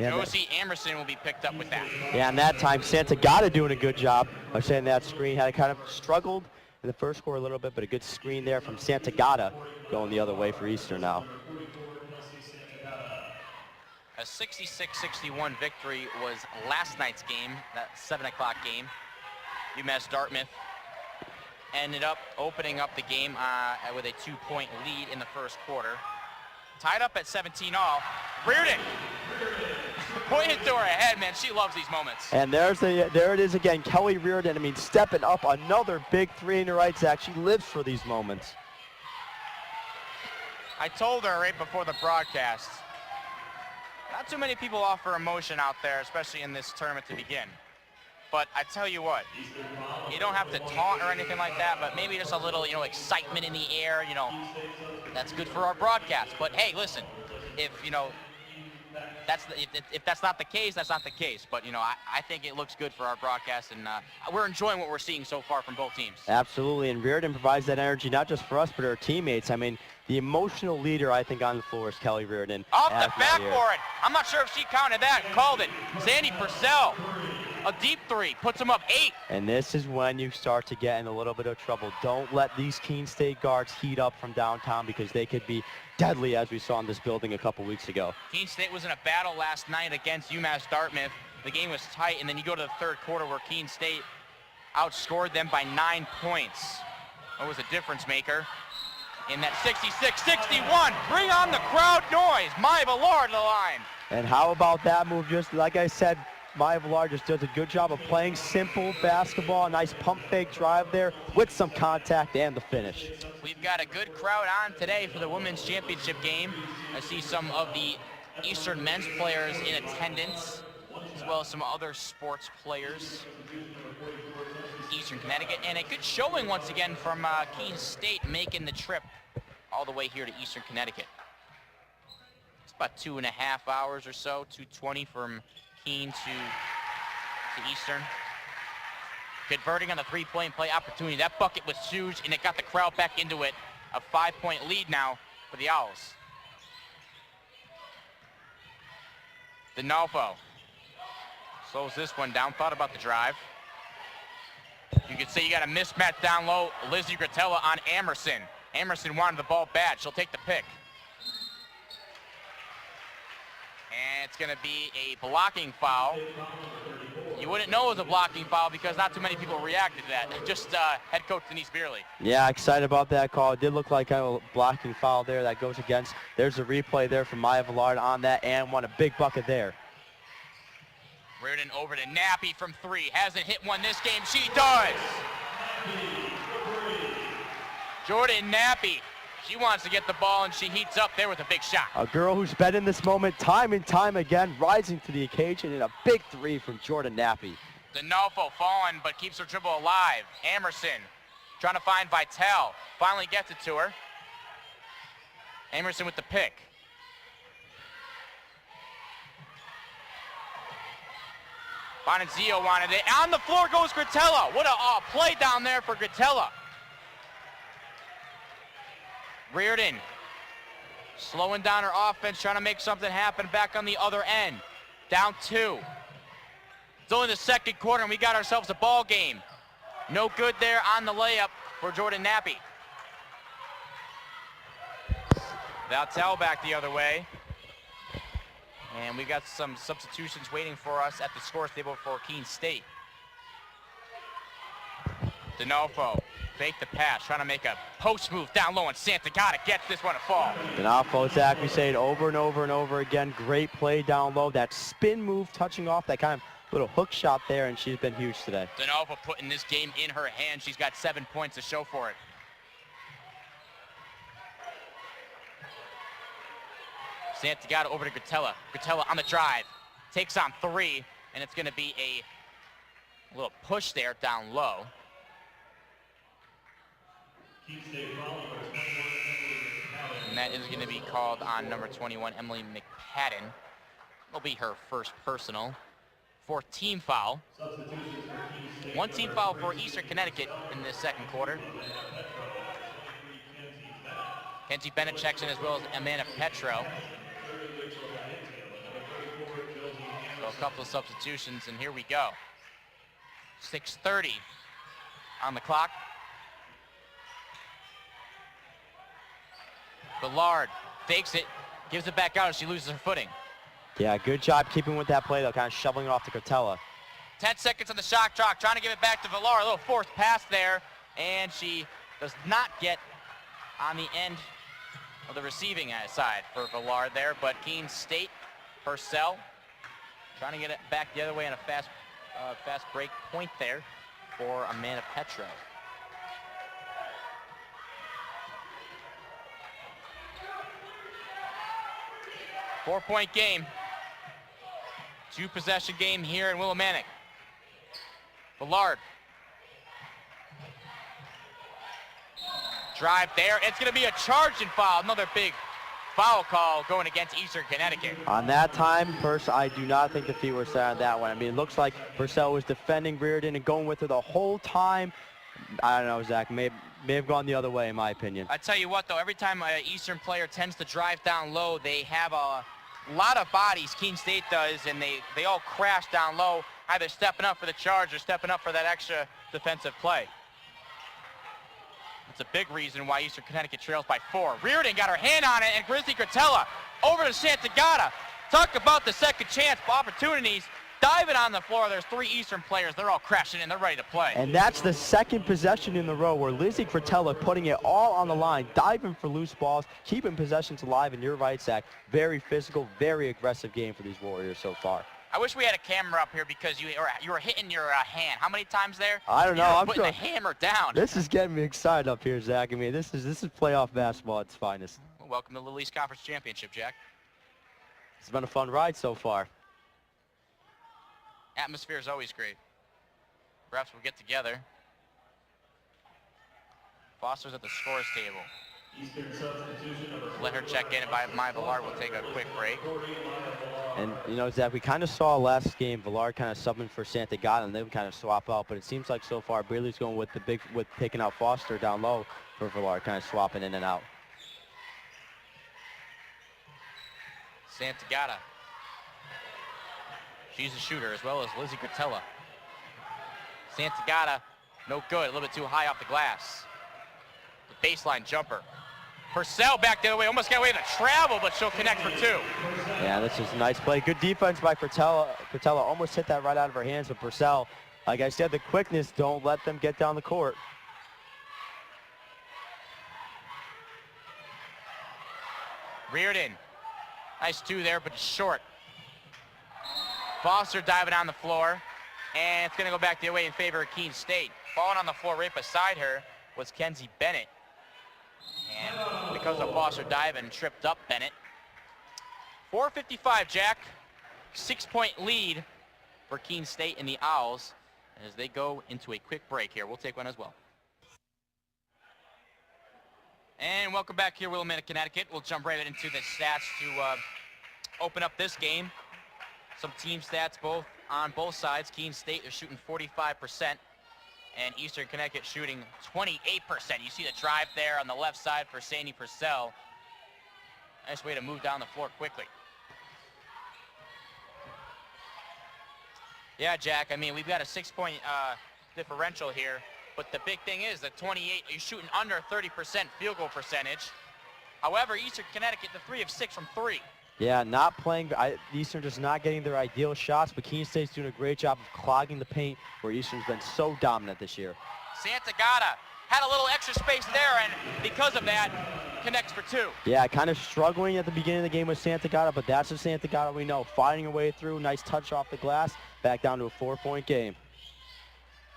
Yeah, Josie Amerson will be picked up with that. Yeah, and that time Santagata doing a good job of setting that screen. Had kind of struggled in the first quarter a little bit, but a good screen there from Santagata going the other way for Eastern now. A 66-61 victory was last night's game, that 7 o'clock game. UMass Dartmouth ended up opening up the game with a 2-point lead in the first quarter. Tied up at 17 all. Reardon pointed to her head, man. She loves these moments. And there it is again, Kelly Reardon. I mean, stepping up, another big three in her right, Zach. She lives for these moments. I told her right before the broadcast, not too many people offer emotion out there, especially in this tournament to begin. But I tell you what, you don't have to taunt or anything like that, but maybe just a little, excitement in the air, that's good for our broadcast. But hey, listen, if that's not the case, that's not the case. But I think it looks good for our broadcast, and we're enjoying what we're seeing so far from both teams. Absolutely, and Reardon provides that energy not just for us, but our teammates. I mean, the emotional leader, I think, on the floor is Kelly Reardon. Off the backboard. I'm not sure if she counted that and called it. Sandy Purcell, a deep three, puts them up 8. And this is when you start to get in a little bit of trouble. Don't let these Keene State guards heat up from downtown, because they could be deadly, as we saw in this building a couple weeks ago. Keene State was in a battle last night against UMass Dartmouth. The game was tight, and then you go to the third quarter where Keene State outscored them by 9 points. What was a difference maker in that 66-61? Bring on the crowd noise. Maya Villard to the line. And how about that move? Just like I said, Maya Villard just does a good job of playing simple basketball, a nice pump fake drive there with some contact and the finish. We've got a good crowd on today for the women's championship game. I see some of the Eastern men's players in attendance, as well as some other sports players. Eastern Connecticut, and a good showing once again from Keene State, making the trip all the way here to Eastern Connecticut. It's about 2.5 hours or so, 2:20 from Keene to Eastern. Converting on the three-point play opportunity. That bucket was huge, and it got the crowd back into it. A 5-point lead now for the Owls. D'Onofrio slows this one down. Thought about the drive. You could say you got a mismatch down low. Lizzie Gratella on Amerson. Amerson wanted the ball bad. She'll take the pick. And it's going to be a blocking foul. You wouldn't know it was a blocking foul because not too many people reacted to that. Just head coach Denise Beerley. Yeah, excited about that call. It did look like a blocking foul there that goes against. There's a replay there from Maya Villard on that, and won a big bucket there. Reardon over to Nappy from 3. Hasn't hit one this game. She does. Jordan Nappy. She wants to get the ball, and she heats up there with a big shot. A girl who's been in this moment time and time again, rising to the occasion, and a big 3 from Jordan Nappy. D'Onofrio falling, but keeps her dribble alive. Amerson trying to find Vitale. Finally gets it to her. Amerson with the pick. Bonizio wanted it. On the floor goes Gratella. What a play down there for Gratella. Reardon slowing down her offense, trying to make something happen back on the other end. Down 2. It's only the second quarter, and we got ourselves a ball game. No good there on the layup for Jordan Nappy. Valtel back the other way. And we got some substitutions waiting for us at the scores table for Keene State. D'Onofrio, fake the pass, trying to make a post move down low, and Santagata gets this one to fall. D'Onofrio, Zach, we say it over and over and over again. Great play down low. That spin move touching off, that kind of little hook shot there, and she's been huge today. D'Onofrio putting this game in her hands. She's got 7 points to show for it. Santagata over to Gratella. Gratella on the drive. Takes on 3, and it's going to be a little push there down low. And that is going to be called on number 21, Emily McPadden. It'll be her first personal. 4th team foul. 1 team foul for Eastern Connecticut in this second quarter. Kenzie Bennett checks in as well as Amanda Petro. So a couple of substitutions, and here we go. 6:30 on the clock. Ballard fakes it, gives it back out as she loses her footing. Yeah, good job keeping with that play, though, kind of shoveling it off to Gratella. 10 seconds on the shot clock, trying to give it back to Villar. A little forced pass there, and she does not get on the end of the receiving side for Villar there, but Keene State, Purcell, trying to get it back the other way on a fast break point there for Amanda Petro. Four-point game. 2-possession game here in Willimantic. Villard. Drive there. It's going to be a charging foul. Another big foul call going against Eastern Connecticut. On that time, I do not think the feet were set on that one. I mean, it looks like Purcell was defending Reardon and going with her the whole time. I don't know, Zach. May have gone the other way, in my opinion. I tell you what, though, every time an Eastern player tends to drive down low, they have a lot of bodies, Keene State does, and they all crash down low, either stepping up for the charge or stepping up for that extra defensive play. It's a big reason why Eastern Connecticut trails by 4. Reardon got her hand on it, and Grizzly Gratella over to Santagata. Talk about the second chance opportunities. Diving on the floor, there's 3 Eastern players. They're all crashing in. They're ready to play. And that's the second possession in the row where Lizzie Gratella putting it all on the line, diving for loose balls, keeping possessions alive. And you're right, Zach. Very physical, very aggressive game for these Warriors so far. I wish we had a camera up here because you were hitting your hand. How many times there? I don't know. I'm putting the hammer down. This is getting me excited up here, Zach. I mean, this is playoff basketball at its finest. Well, welcome to the Little East Conference Championship, Jack. It's been a fun ride so far. Atmosphere is always great. Perhaps we'll get together. Foster's at the scores table. Let her check in, and my Villar will take a quick break. And, you know, Zach, we kind of saw last game Villar kind of subbing for Santagata, and they would kind of swap out. But it seems like so far Brearley's going with picking out Foster down low for Villar, kind of swapping in and out. Santagata. She's a shooter, as well as Lizzie Gratella. Santagata, no good, a little bit too high off the glass. The baseline jumper. Purcell back the other way, almost got away with a travel, but she'll connect for 2. Yeah, this is a nice play. Good defense by Purcell. Purcell almost hit that right out of her hands, but Purcell, like I said, the quickness, don't let them get down the court. Reardon, nice 2 there, but short. Foster diving on the floor, and it's going to go back the other way in favor of Keene State. Falling on the floor right beside her was Kenzie Bennett. And because of Foster diving, tripped up Bennett. 4:55, Jack. 6-point lead for Keene State and the Owls as they go into a quick break here. We'll take one as well. And welcome back here, Willimantic, Connecticut. We'll jump right into the stats to open up this game. Some team stats, both on both sides. Keene State is shooting 45%, and Eastern Connecticut shooting 28%. You see the drive there on the left side for Sandy Purcell. Nice way to move down the floor quickly. Yeah, Jack, I mean, we've got a 6-point differential here, but the big thing is that 28, you're shooting under 30% field goal percentage. However, Eastern Connecticut, the 3 of 6 from 3. Yeah, not playing. Eastern just not getting their ideal shots, but Keene State's doing a great job of clogging the paint where Eastern's been so dominant this year. Santagata had a little extra space there, and because of that, connects for 2. Yeah, kind of struggling at the beginning of the game with Santagata, but that's the Santagata we know. Fighting her way through, nice touch off the glass, back down to a 4-point game.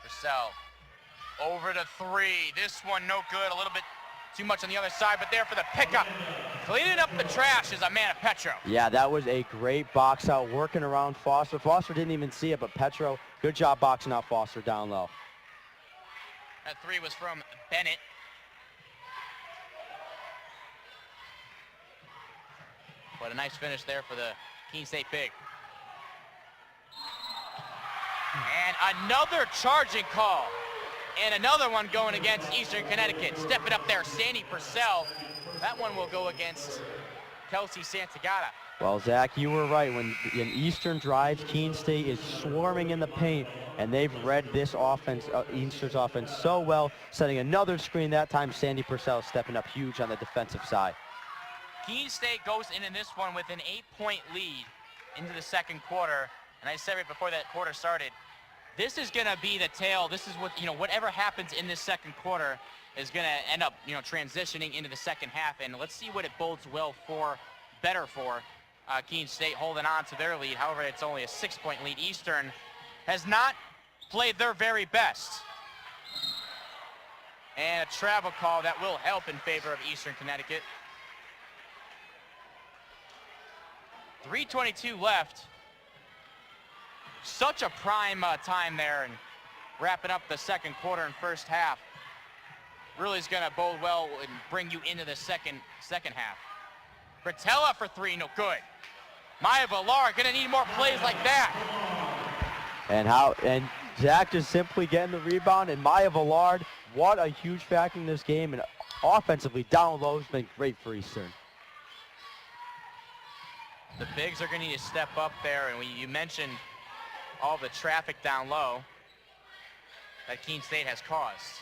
Purcell over to 3. This one no good, a little bit too much on the other side, but there for the pickup. Cleaning up the trash is Amanda Petro. Yeah, that was a great box out, working around Foster. Foster didn't even see it, but Petro, good job boxing out Foster down low. That 3 was from Bennett. But a nice finish there for the Keene State big. And another charging call. And another one going against Eastern Connecticut. Stepping up there, Sandy Purcell. That one will go against Kelsey Santagata. Well, Zach, you were right. When Eastern drives, Keene State is swarming in the paint, and they've read this offense, Eastern's offense, so well, setting another screen. That time, Sandy Purcell stepping up huge on the defensive side. Keene State goes in this one with an 8-point lead into the second quarter. And I said it before that quarter started, this is going to be the tail. This is what, whatever happens in this second quarter is going to end up, transitioning into the second half. And let's see what it bodes better for Keene State holding on to their lead. However, it's only a 6-point lead. Eastern has not played their very best. And a travel call that will help in favor of Eastern Connecticut. 3:22 left. Such a prime time there, and wrapping up the second quarter and first half really is going to bode well and bring you into the second half. Bratella for 3, no good. Maya Villar going to need more plays like that. And Zach just simply getting the rebound, and Maya Villard, what a huge factor in this game, and offensively down low has been great for Eastern. The bigs are going to need to step up there, and you mentioned all the traffic down low that Keene State has caused,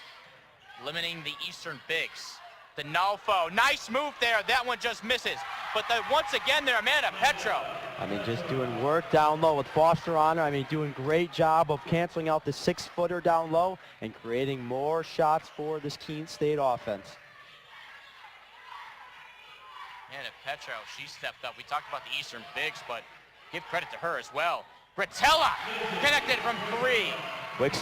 limiting the Eastern bigs. D'Onofrio, nice move there. That one just misses. But once again there, Amanda Petro. I mean, just doing work down low with Foster on her. I mean, doing great job of canceling out the 6-footer down low and creating more shots for this Keene State offense. Amanda Petro, she stepped up. We talked about the Eastern bigs, but give credit to her as well. Bratella connected from 3. Quick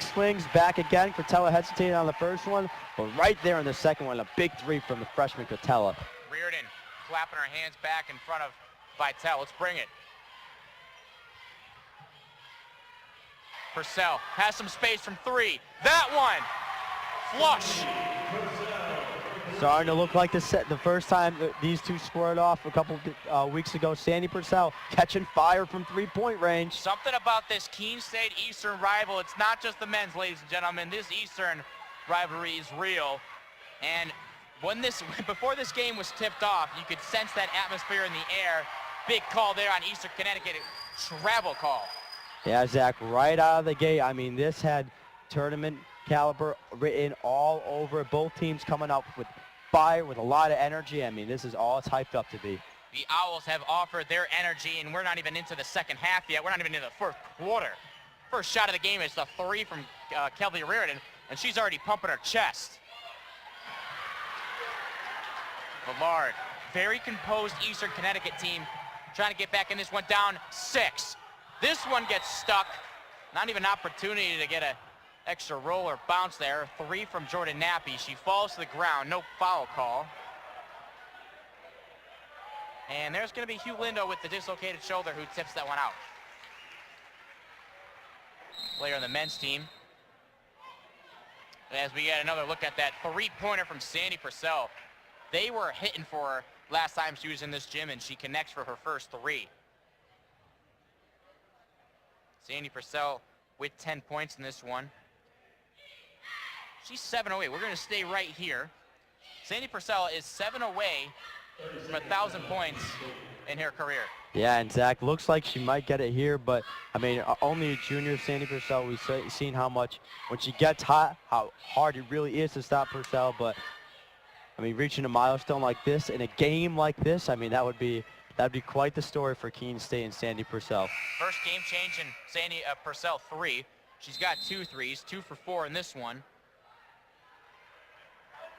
swings, back again. Bratella hesitated on the first one, but right there in the second one, a big 3 from the freshman Bratella. Reardon clapping her hands back in front of Vitale. Let's bring it. Purcell has some space from 3. That one, flush. Starting to look like the first time these two squared off a couple weeks ago. Sandy Purcell catching fire from 3-point range. Something about this Keene State Eastern rival. It's not just the men's, ladies and gentlemen. This Eastern rivalry is real. And before this game was tipped off, you could sense that atmosphere in the air. Big call there on Eastern Connecticut. Travel call. Yeah, Zach, right out of the gate. I mean, this had tournament caliber written all over it. Both teams coming up with fire, with a lot of energy. I mean, this is all it's hyped up to be. The Owls have offered their energy, and we're not even into the second half yet. We're not even into the first quarter. First shot of the game is the 3 from Kelby Reardon, and she's already pumping her chest. Villard, very composed Eastern Connecticut team, trying to get back in this one, down 6. This one gets stuck. Not even an opportunity to get an extra roll or bounce there. 3 from Jordan Nappy. She falls to the ground. No foul call. And there's going to be Hugh Lindo with the dislocated shoulder who tips that one out. Player on the men's team. As we get another look at that 3-pointer from Sandy Purcell. They were hitting for her last time she was in this gym, and she connects for her first 3. Sandy Purcell with 10 points in this one. She's 7 away. We're going to stay right here. Sandy Purcell is 7 away from 1,000 points in her career. Yeah, and Zach, looks like she might get it here, but I mean, only a junior, Sandy Purcell. We've seen how much, when she gets hot, how hard it really is to stop Purcell. But I mean, reaching a milestone like this in a game like this, I mean, that'd be quite the story for Keene State and Sandy Purcell. First game change in Sandy Purcell 3. She's got 2 threes, 2 for 4 in this one.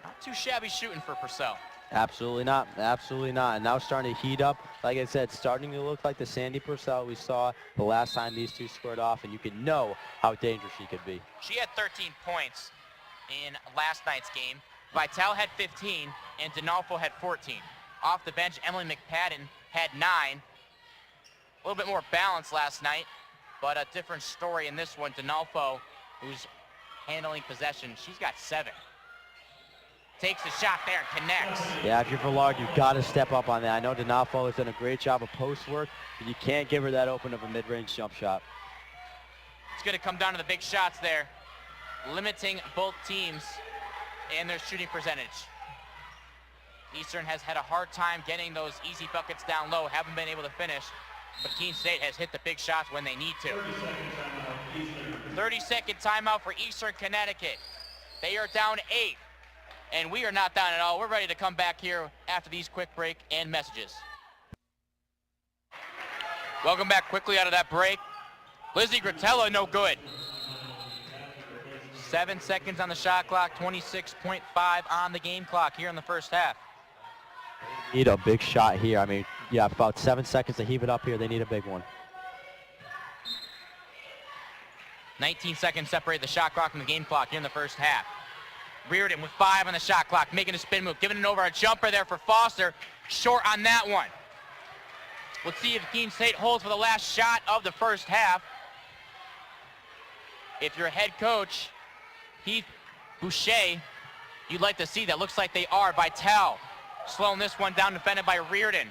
Not too shabby shooting for Purcell. Absolutely not. Absolutely not. And now starting to heat up. Like I said, starting to look like the Sandy Purcell we saw the last time these two squared off, and you can know how dangerous she could be. She had 13 points in last night's game. Vitale had 15, and Donalfo had 14. Off the bench, Emily McPadden had 9. A little bit more balance last night, but a different story in this one. Donalfo, who's handling possession, she's got 7. Takes a shot there and connects. Yeah, if you're Villard, you've got to step up on that. I know Donalfo has done a great job of post work, but you can't give her that open of a mid-range jump shot. It's going to come down to the big shots there, limiting both teams and their shooting percentage. Eastern has had a hard time getting those easy buckets down low, haven't been able to finish, but Keene State has hit the big shots when they need to. 30-second timeout for Eastern Connecticut. They are down 8. And we are not down at all. We're ready to come back here after these quick break and messages. Welcome back quickly out of that break. Lizzie Gratella, no good. 7 seconds on the shot clock, 26.5 on the game clock here in the first half. Need a big shot here. I mean, yeah, about 7 seconds to heave it up here. They need a big one. 19 seconds separate the shot clock from the game clock here in the first half. Reardon with 5 on the shot clock, making a spin move, giving it over a jumper there for Foster. Short on that one. Let's see if Keene State holds for the last shot of the first half. If you're head coach Heath Boucher, you'd like to see that. Looks like they are. Vitale slowing this one down, defended by Reardon.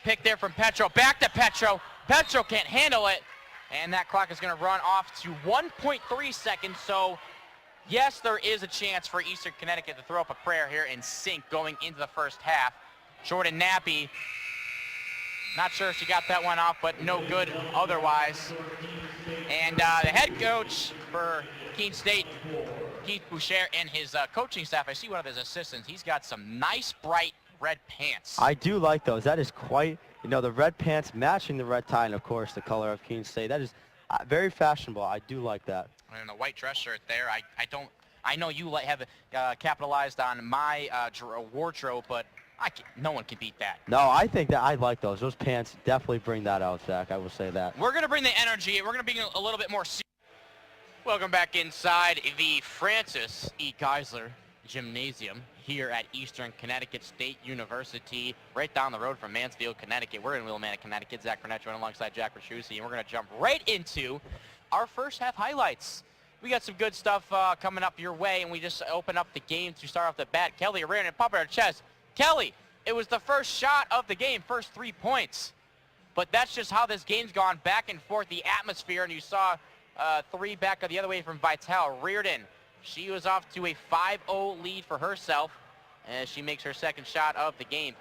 Pick there from Petro. Back to Petro. Petro can't handle it. And that clock is going to run off to 1.3 seconds. So yes, there is a chance for Eastern Connecticut to throw up a prayer here and sink going into the first half. Jordan Nappy, not sure if she got that one off, but no good otherwise. And the head coach for Keene State, Keith Boucher, and his coaching staff, I see one of his assistants. He's got some nice, bright red pants. I do like those. That is quite, you know, the red pants matching the red tie, and of course the color of Keene State. That is very fashionable. I do like that. And the white dress shirt there, I know you have capitalized on my wardrobe, but no one can beat that. No, I think that I like those. Those pants definitely bring that out, Zach. I will say that. We're going to bring the energy. We're going to be a little bit more serious. Welcome back inside the Francis E. Geisler Gymnasium here at Eastern Connecticut State University, right down the road from Mansfield, Connecticut. We're in Willimantic, Connecticut. Zach Burnett joined alongside Jack Bertuzzi, and we're going to jump right into our first half highlights. We got some good stuff coming up your way, and we just open up the game to start off the bat. Kelly ran and pop her chest. Kelly, it was the first shot of the game, first 3 points. But that's just how this game's gone, back and forth, the atmosphere, and you saw 3 back the other way from Vitale. Reardon, she was off to a 5-0 lead for herself as she makes her second shot of the game.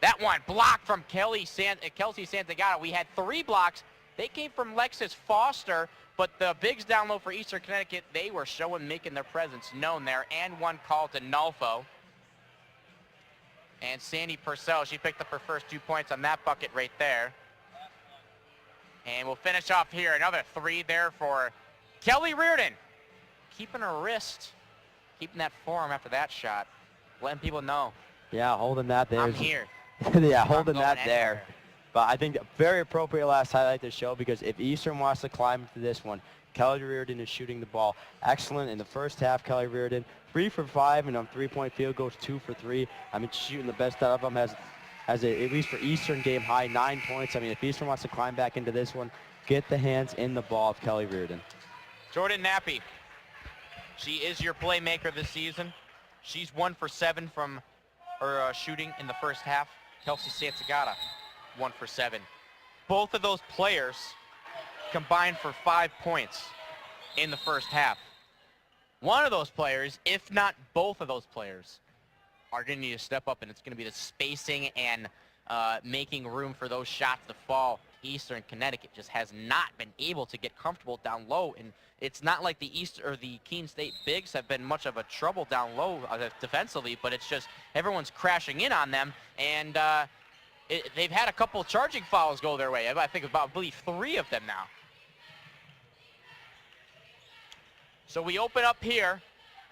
That one blocked from Kelsey Santagata. We had 3 blocks. They came from Lexus Foster, but the bigs down low for Eastern Connecticut, they were making their presence known there, and one called to Nolfo. And Sandy Purcell, she picked up her first 2 points on that bucket right there. And we'll finish off here. Another 3 there for Kelly Reardon. Keeping her wrist, keeping that form after that shot, letting people know. Yeah, holding that there. I'm here. Yeah, holding that there. But I think very appropriate last highlight to show, because if Eastern wants to climb into this one, Kelly Reardon is shooting the ball excellent in the first half. Kelly Reardon 3 for 5, and on 3-point field goes 2 for 3. I mean, shooting the best out of them, has at least for Eastern game high 9 points. I mean, if Eastern wants to climb back into this one, get the hands in the ball of Kelly Reardon. Jordan Nappy, she is your playmaker this season. She's 1 for 7 from her shooting in the first half. Kelsey Santagata, 1 for 7. Both of those players combined for 5 points in the first half. One of those players, if not both of those players, are going to need to step up, and it's going to be the spacing and making room for those shots to fall. Eastern Connecticut just has not been able to get comfortable down low, and it's not like the Keene State bigs have been much of a trouble down low defensively, but it's just everyone's crashing in on them, and they've had a couple charging fouls go their way. I believe 3 of them now. So we open up here,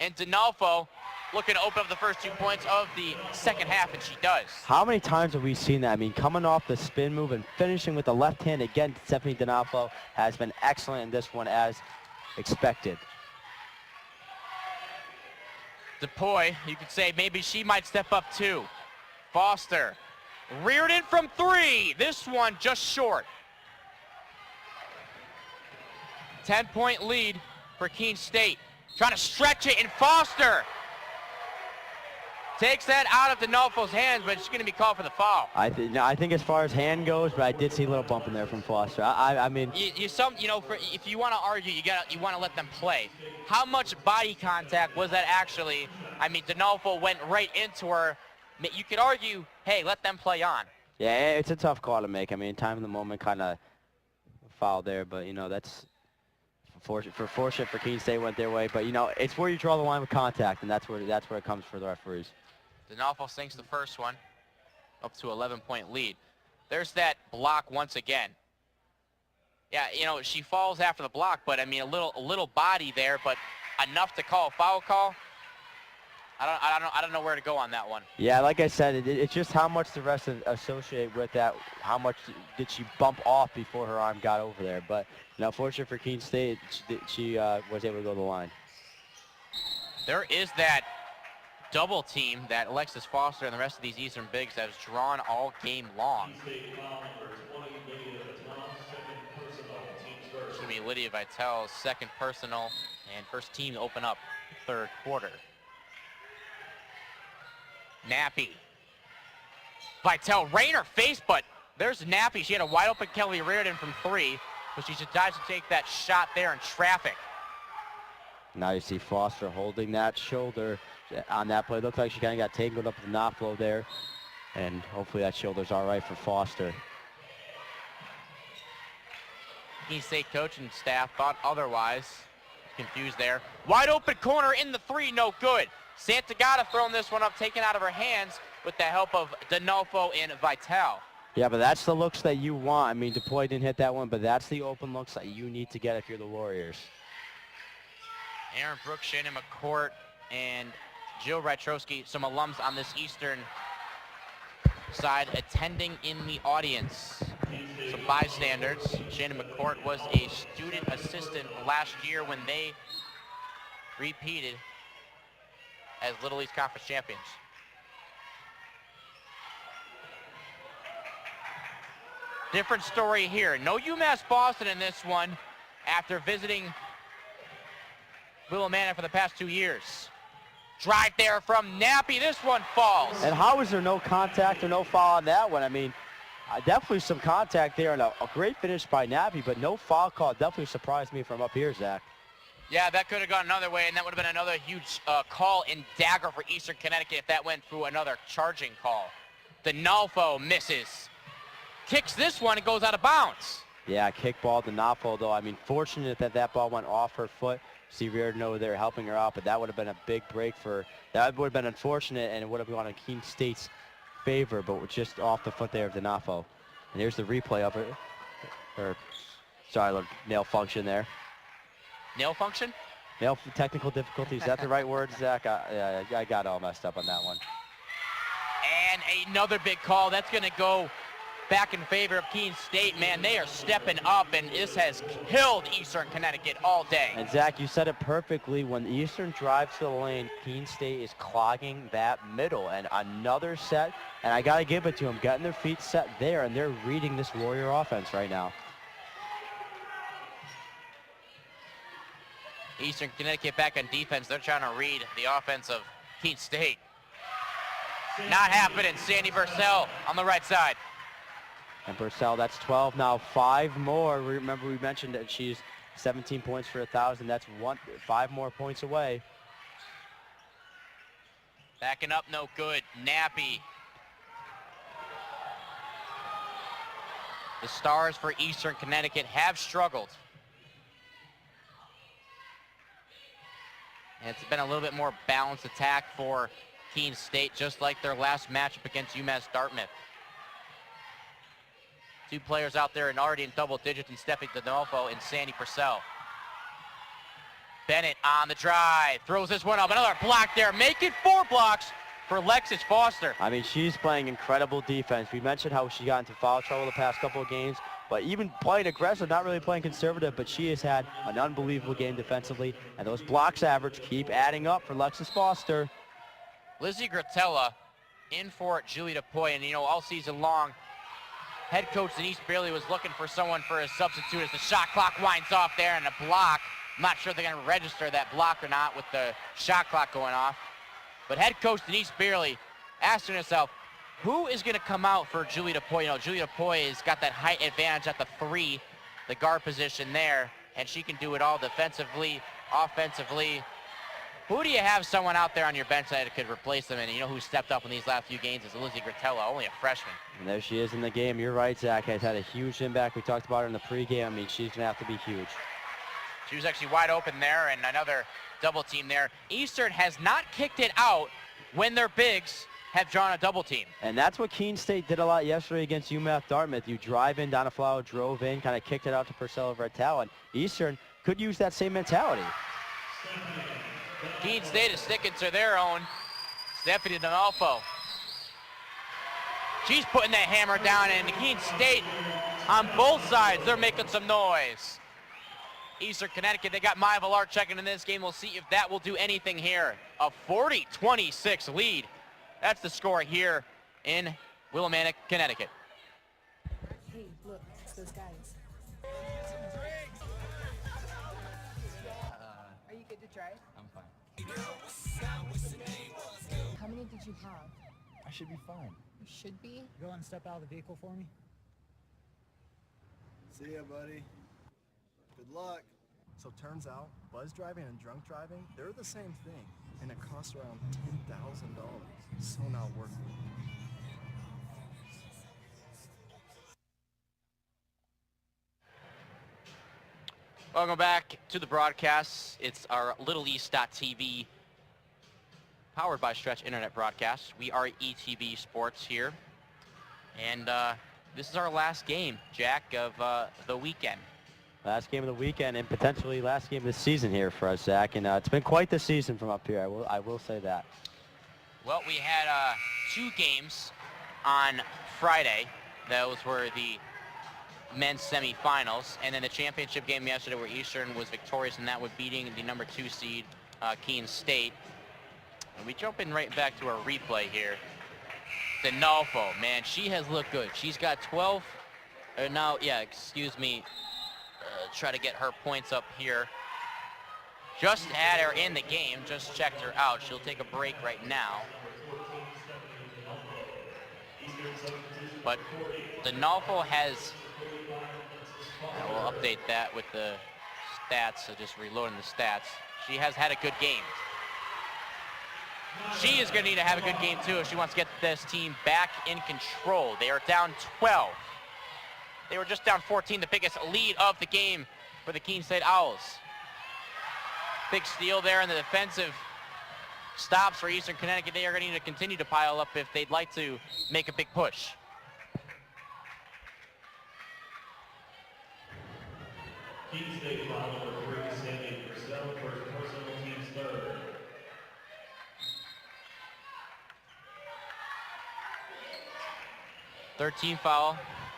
and D'Onofrio looking to open up the first 2 points of the second half, and she does. How many times have we seen that? I mean, coming off the spin move and finishing with the left hand again, Stephanie D'Onofrio has been excellent in this one as expected. DePoy, you could say maybe she might step up too. Foster, reared in from 3. This one just short. 10-point lead for Keene State. Trying to stretch it, and Foster takes that out of D'Onofrio's hands, but she's going to be called for the foul. I think as far as hand goes, but I did see a little bump in there from Foster. I mean, if you want to argue, you want to let them play. How much body contact was that actually? I mean, D'Onofrio went right into her. You could argue, hey, let them play on. Yeah, it's a tough call to make. I mean, time of the moment kind of foul there, but that's fortunate for Keene State went their way. But it's where you draw the line with contact, and that's where it comes for the referees. D'Onofrio sinks the first one, up to 11-point lead. There's that block once again. Yeah, she falls after the block, but I mean a little body there, but enough to call a foul call. I don't know where to go on that one. Yeah, like I said, it's just how much the rest associate with that. How much did she bump off before her arm got over there? But fortunate for Keene State, she was able to go to the line. There is that double team that Alexis Foster and the rest of these Eastern bigs has drawn all game long. It's going to be Lydia Vitel's second personal and first team to open up third quarter. Nappy. Vitel right in her face, but there's Nappy. She had a wide open Kelly Reardon from 3, but she decides to take that shot there in traffic. Now you see Foster holding that shoulder on that play. Looks like she kind of got tangled up with the knot flow there, and hopefully that shoulder's all right for Foster. Keene State coaching staff thought otherwise. Confused there. Wide open corner in the 3, no good. Santagata throwing this one up, taken out of her hands with the help of D'Onofrio and Vitel. Yeah, but that's the looks that you want. I mean, DePoy didn't hit that one, but that's the open looks that you need to get if you're the Warriors. Aaron Brooks, Shannon McCourt, and Jill Rytrowski, some alums on this Eastern side attending in the audience. Some bystanders. Shannon McCourt was a student assistant last year when they repeated as Little East Conference champions. Different story here. No UMass Boston in this one after visiting Willimantic for the past 2 years. Drive there from Nappy. This one falls. And how is there no contact or no foul on that one? I mean, definitely some contact there and a great finish by Nappy, but no foul call. Definitely surprised me from up here, Zach. Yeah, that could have gone another way, and that would have been another huge call in dagger for Eastern Connecticut if that went through another charging call. D'Onofrio misses. Kicks this one and goes out of bounds. Yeah, kick ball D'Onofrio, though. I mean, fortunate that ball went off her foot. See Reardon over there helping her out, but that would have been a big break for, that would have been unfortunate, and it would have gone in Keene State's favor, but just off the foot there of D'Onofrio. And here's the replay of it. Sorry, nail function there. Nail function? Nail technical difficulties. Is that the right word, Zach? I got all messed up on that one. And another big call. That's going to go back in favor of Keene State. Man, they are stepping up, and this has killed Eastern Connecticut all day. And Zach, you said it perfectly. When Eastern drives to the lane, Keene State is clogging that middle. And another set, and I got to give it to them, getting their feet set there, and they're reading this Warrior offense right now. Eastern Connecticut back on defense. They're trying to read the offense of Keene State. Not happening. Sandy Purcell on the right side. And Purcell, that's 12 now, 5 more. Remember we mentioned that she's 17 points for 1,000. That's 5 more points away. Backing up, no good. Nappy. The Stars for Eastern Connecticut have struggled. And it's been a little bit more balanced attack for Keene State, just like their last matchup against UMass Dartmouth. 2 players out there and already in double digits in Stephanie D'Onofo and Sandy Purcell. Bennett on the drive, throws this one up, another block there, make it 4 blocks for Lexus Foster. I mean, she's playing incredible defense. We mentioned how she got into foul trouble the past couple of games, but even playing aggressive, not really playing conservative, but she has had an unbelievable game defensively, and those blocks average keep adding up for Lexus Foster. Lizzie Gratella in for Julie DePoy, and you know, all season long, head coach Denise Bailey was looking for someone for a substitute as the shot clock winds off there and a block. I'm not sure if they're going to register that block or not with the shot clock going off. But head coach Denise Bailey asking herself, who is going to come out for Julie DePoy? You know, Julie DePoy has got that height advantage at the 3, the guard position there, and she can do it all defensively, offensively. Who do you have someone out there on your bench that could replace them? And you know who stepped up in these last few games is Lizzie Gratella, only a freshman. And there she is in the game. You're right, Zach. Has had a huge impact. We talked about her in the pregame. I mean, she's going to have to be huge. She was actually wide open there, and another double team there. Eastern has not kicked it out when their bigs have drawn a double team. And that's what Keene State did a lot yesterday against UMass Dartmouth. You drive in, Donna Flower drove in, kind of kicked it out to Purcell Vertel, and Eastern could use that same mentality. Keene State is sticking to their own. Stephanie D'Onofo. She's putting that hammer down, and Keene State on both sides, they're making some noise. Eastern Connecticut, they got Maya Villard checking in this game. We'll see if that will do anything here. A 40-26 lead. That's the score here in Willimantic, Connecticut. Hey, look, it's those guys. Are you good to drive? I'm fine. How many did you have? I should be fine. You should be. Go on and step out of the vehicle for me. See ya, buddy. Good luck. So turns out, buzz driving and drunk driving, they're the same thing, and it costs around $10,000. So not worth it. Welcome back to the broadcast. It's our LittleEast.tv powered by Stretch Internet broadcast. We are ETB Sports here. And this is our last game, Jack, of the weekend. Last game of the weekend and potentially last game of the season here for us, Zach. And it's been quite the season from up here. I will say that. Well, we had 2 games on Friday. Those were the men's semifinals, and then the championship game yesterday where Eastern was victorious in that with beating the number 2 seed Keene State. And we jump in right back to our replay here. D'Onofo, man, she has looked good. She's got 12. Try to get her points up here. Just had her in the game, just checked her out. She'll take a break right now. But D'Onofo has, we'll update that with the stats, so just reloading the stats. She has had a good game. She is going to need to have a good game too if she wants to get this team back in control. They are down 12. They were just down 14, the biggest lead of the game for the Keene State Owls. Big steal there in the defensive stops for Eastern Connecticut. They are going to need to continue to pile up if they'd like to make a big push. Keene State foul number 3, Sandy Purcell, first personal, team's third. Third team foul.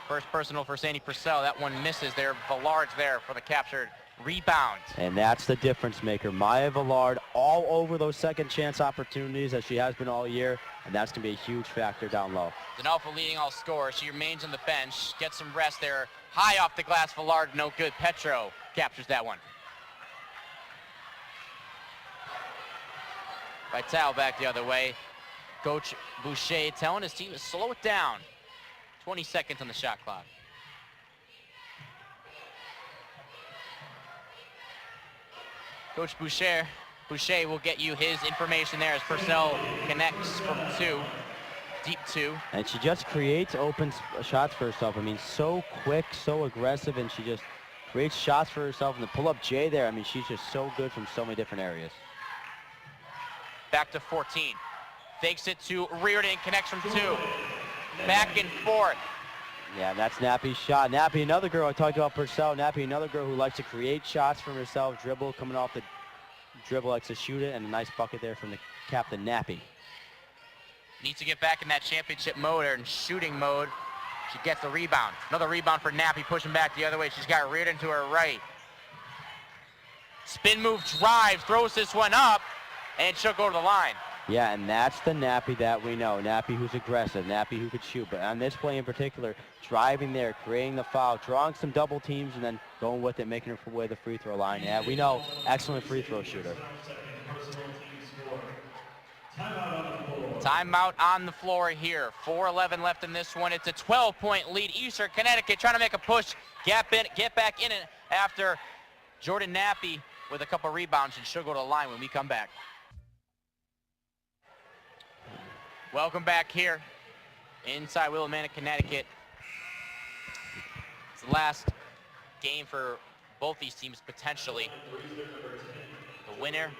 First personal for Sandy Purcell. That one misses there. Villard's there for the captured rebound. And that's the difference maker. Maya Villard all over those second chance opportunities as she has been all year, and that's going to be a huge factor down low. D'Onofo leading all scorers. She remains on the bench. Gets some rest there. High off the glass. Villard, no good. Petro captures that one. Vital back the other way. Coach Boucher telling his team to slow it down. 20 seconds on the shot clock. Coach Boucher will get you his information there as Purcell connects from 2, deep 2. And she just creates open shots for herself. I mean, so quick, so aggressive, and she just creates shots for herself. And the pull-up J there, I mean, she's just so good from so many different areas. Back to 14. Fakes it to Reardon, connects from 2. Back and forth. Yeah, that's Nappy's shot. Nappy, another girl, I talked about Purcell. Nappy, another girl who likes to create shots for herself, dribble, coming off the dribble, likes to shoot it, and a nice bucket there from the captain, Nappy. Needs to get back in that championship mode or in shooting mode. She gets the rebound. Another rebound for Nappy, pushing back the other way. She's got Reardon to her right. Spin move, drives, throws this one up, and she'll go to the line. Yeah, and that's the Nappy that we know. Nappy who's aggressive, Nappy who could shoot. But on this play in particular, driving there, creating the foul, drawing some double teams, and then going with it, making her way to the free throw line. Yeah, we know, excellent free throw shooter. Timeout on the floor here. 4:11 left in this one. It's a 12-point lead. Eastern Connecticut trying to make a push, get back in it after Jordan Nappy with a couple rebounds, and she'll go to the line when we come back. Welcome back here inside Willimantic, Connecticut. It's the last game for both these teams potentially. The winner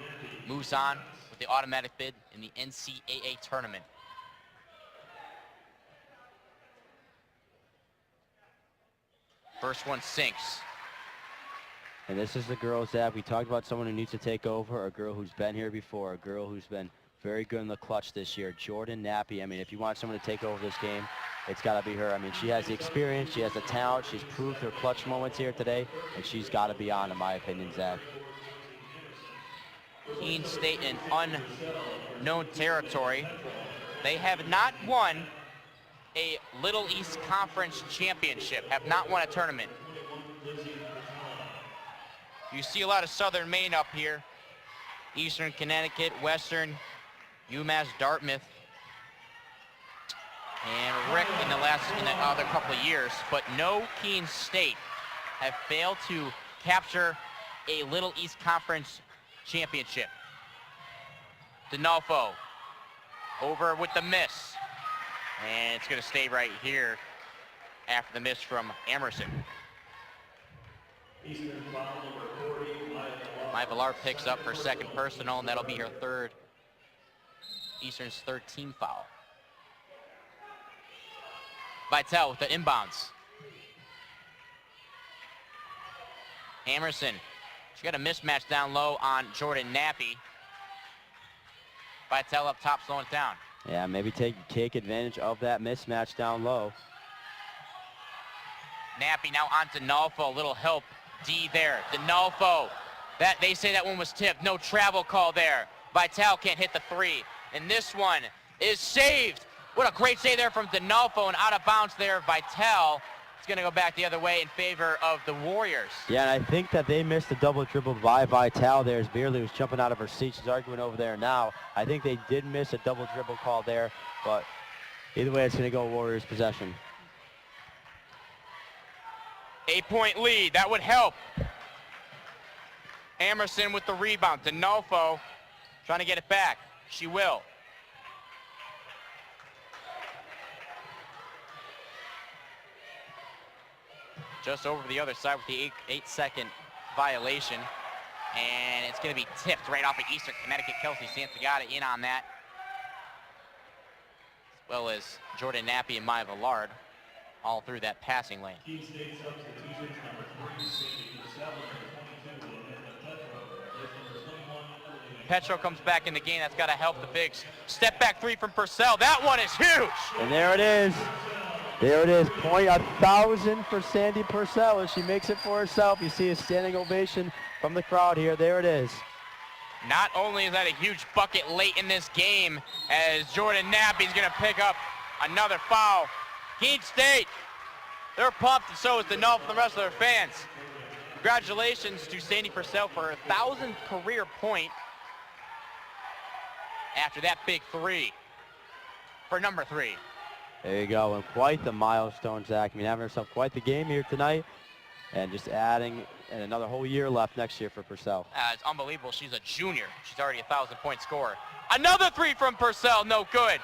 moves on with the automatic bid in the NCAA tournament. First one sinks. And this is the girls that we talked about, someone who needs to take over, a girl who's been here before, a girl who's been very good in the clutch this year, Jordan Nappy. I mean, if you want someone to take over this game, it's got to be her. I mean, she has the experience, she has the talent, she's proved her clutch moments here today, and she's got to be on, in my opinion, Zach. Keene State in unknown territory. They have not won a Little East Conference championship, have not won a tournament. You see a lot of Southern Maine up here. Eastern Connecticut, Western, UMass, Dartmouth, and Rick in the other couple of years, but no Keene State have failed to capture a Little East Conference championship. D'Onofrio over with the miss, and it's going to stay right here after the miss from Emerson. Maya Villar picks up her second personal, and that'll be her third, Eastern's third team foul. Vitale with the inbounds. Emerson, she got a mismatch down low on Jordan Nappy. Vitale up top, slowing it down. Yeah, maybe take advantage of that mismatch down low. Nappy now on to D'Onofrio, a little help D there. D'Onofrio, that they say that one was tipped. No travel call there. Vitale can't hit the three. And this one is saved. What a great save there from D'Onofrio, and out of bounds there. Vitale is going to go back the other way in favor of the Warriors. Yeah, and I think that they missed a double dribble by Vitale there as Beerley was jumping out of her seat. She's arguing over there now. I think they did miss a double dribble call there, but either way, it's going to go Warriors possession. 8-point lead, that would help. Emerson with the rebound. D'Onofrio trying to get it back. She will. Just over the other side with the 8-second violation. And it's going to be tipped right off of Eastern Connecticut. Kelsey Santagata in on that. As well as Jordan Nappy and Maya Villard all through that passing lane. Keene State substitutions, number 3, Sandy Purcell, number 22, Amanda Petro. Petro comes back in the game. That's got to help the Bigs. Step back three from Purcell. That one is huge. And there it is. There it is. Point 1,000 for Sandy Purcell as she makes it for herself. You see a standing ovation from the crowd here. There it is. Not only is that a huge bucket late in this game, as Jordan Nappy's going to pick up another foul. Keene State, they're pumped, and so is D'Onofrio and the rest of their fans. Congratulations to Sandy Purcell for her 1,000th career point after that big three for number 3. There you go, and quite the milestone, Zach. I mean, having herself quite the game here tonight, and just adding and another whole year left next year for Purcell. It's unbelievable. She's a junior. She's already a 1,000-point scorer. Another three from Purcell. No good.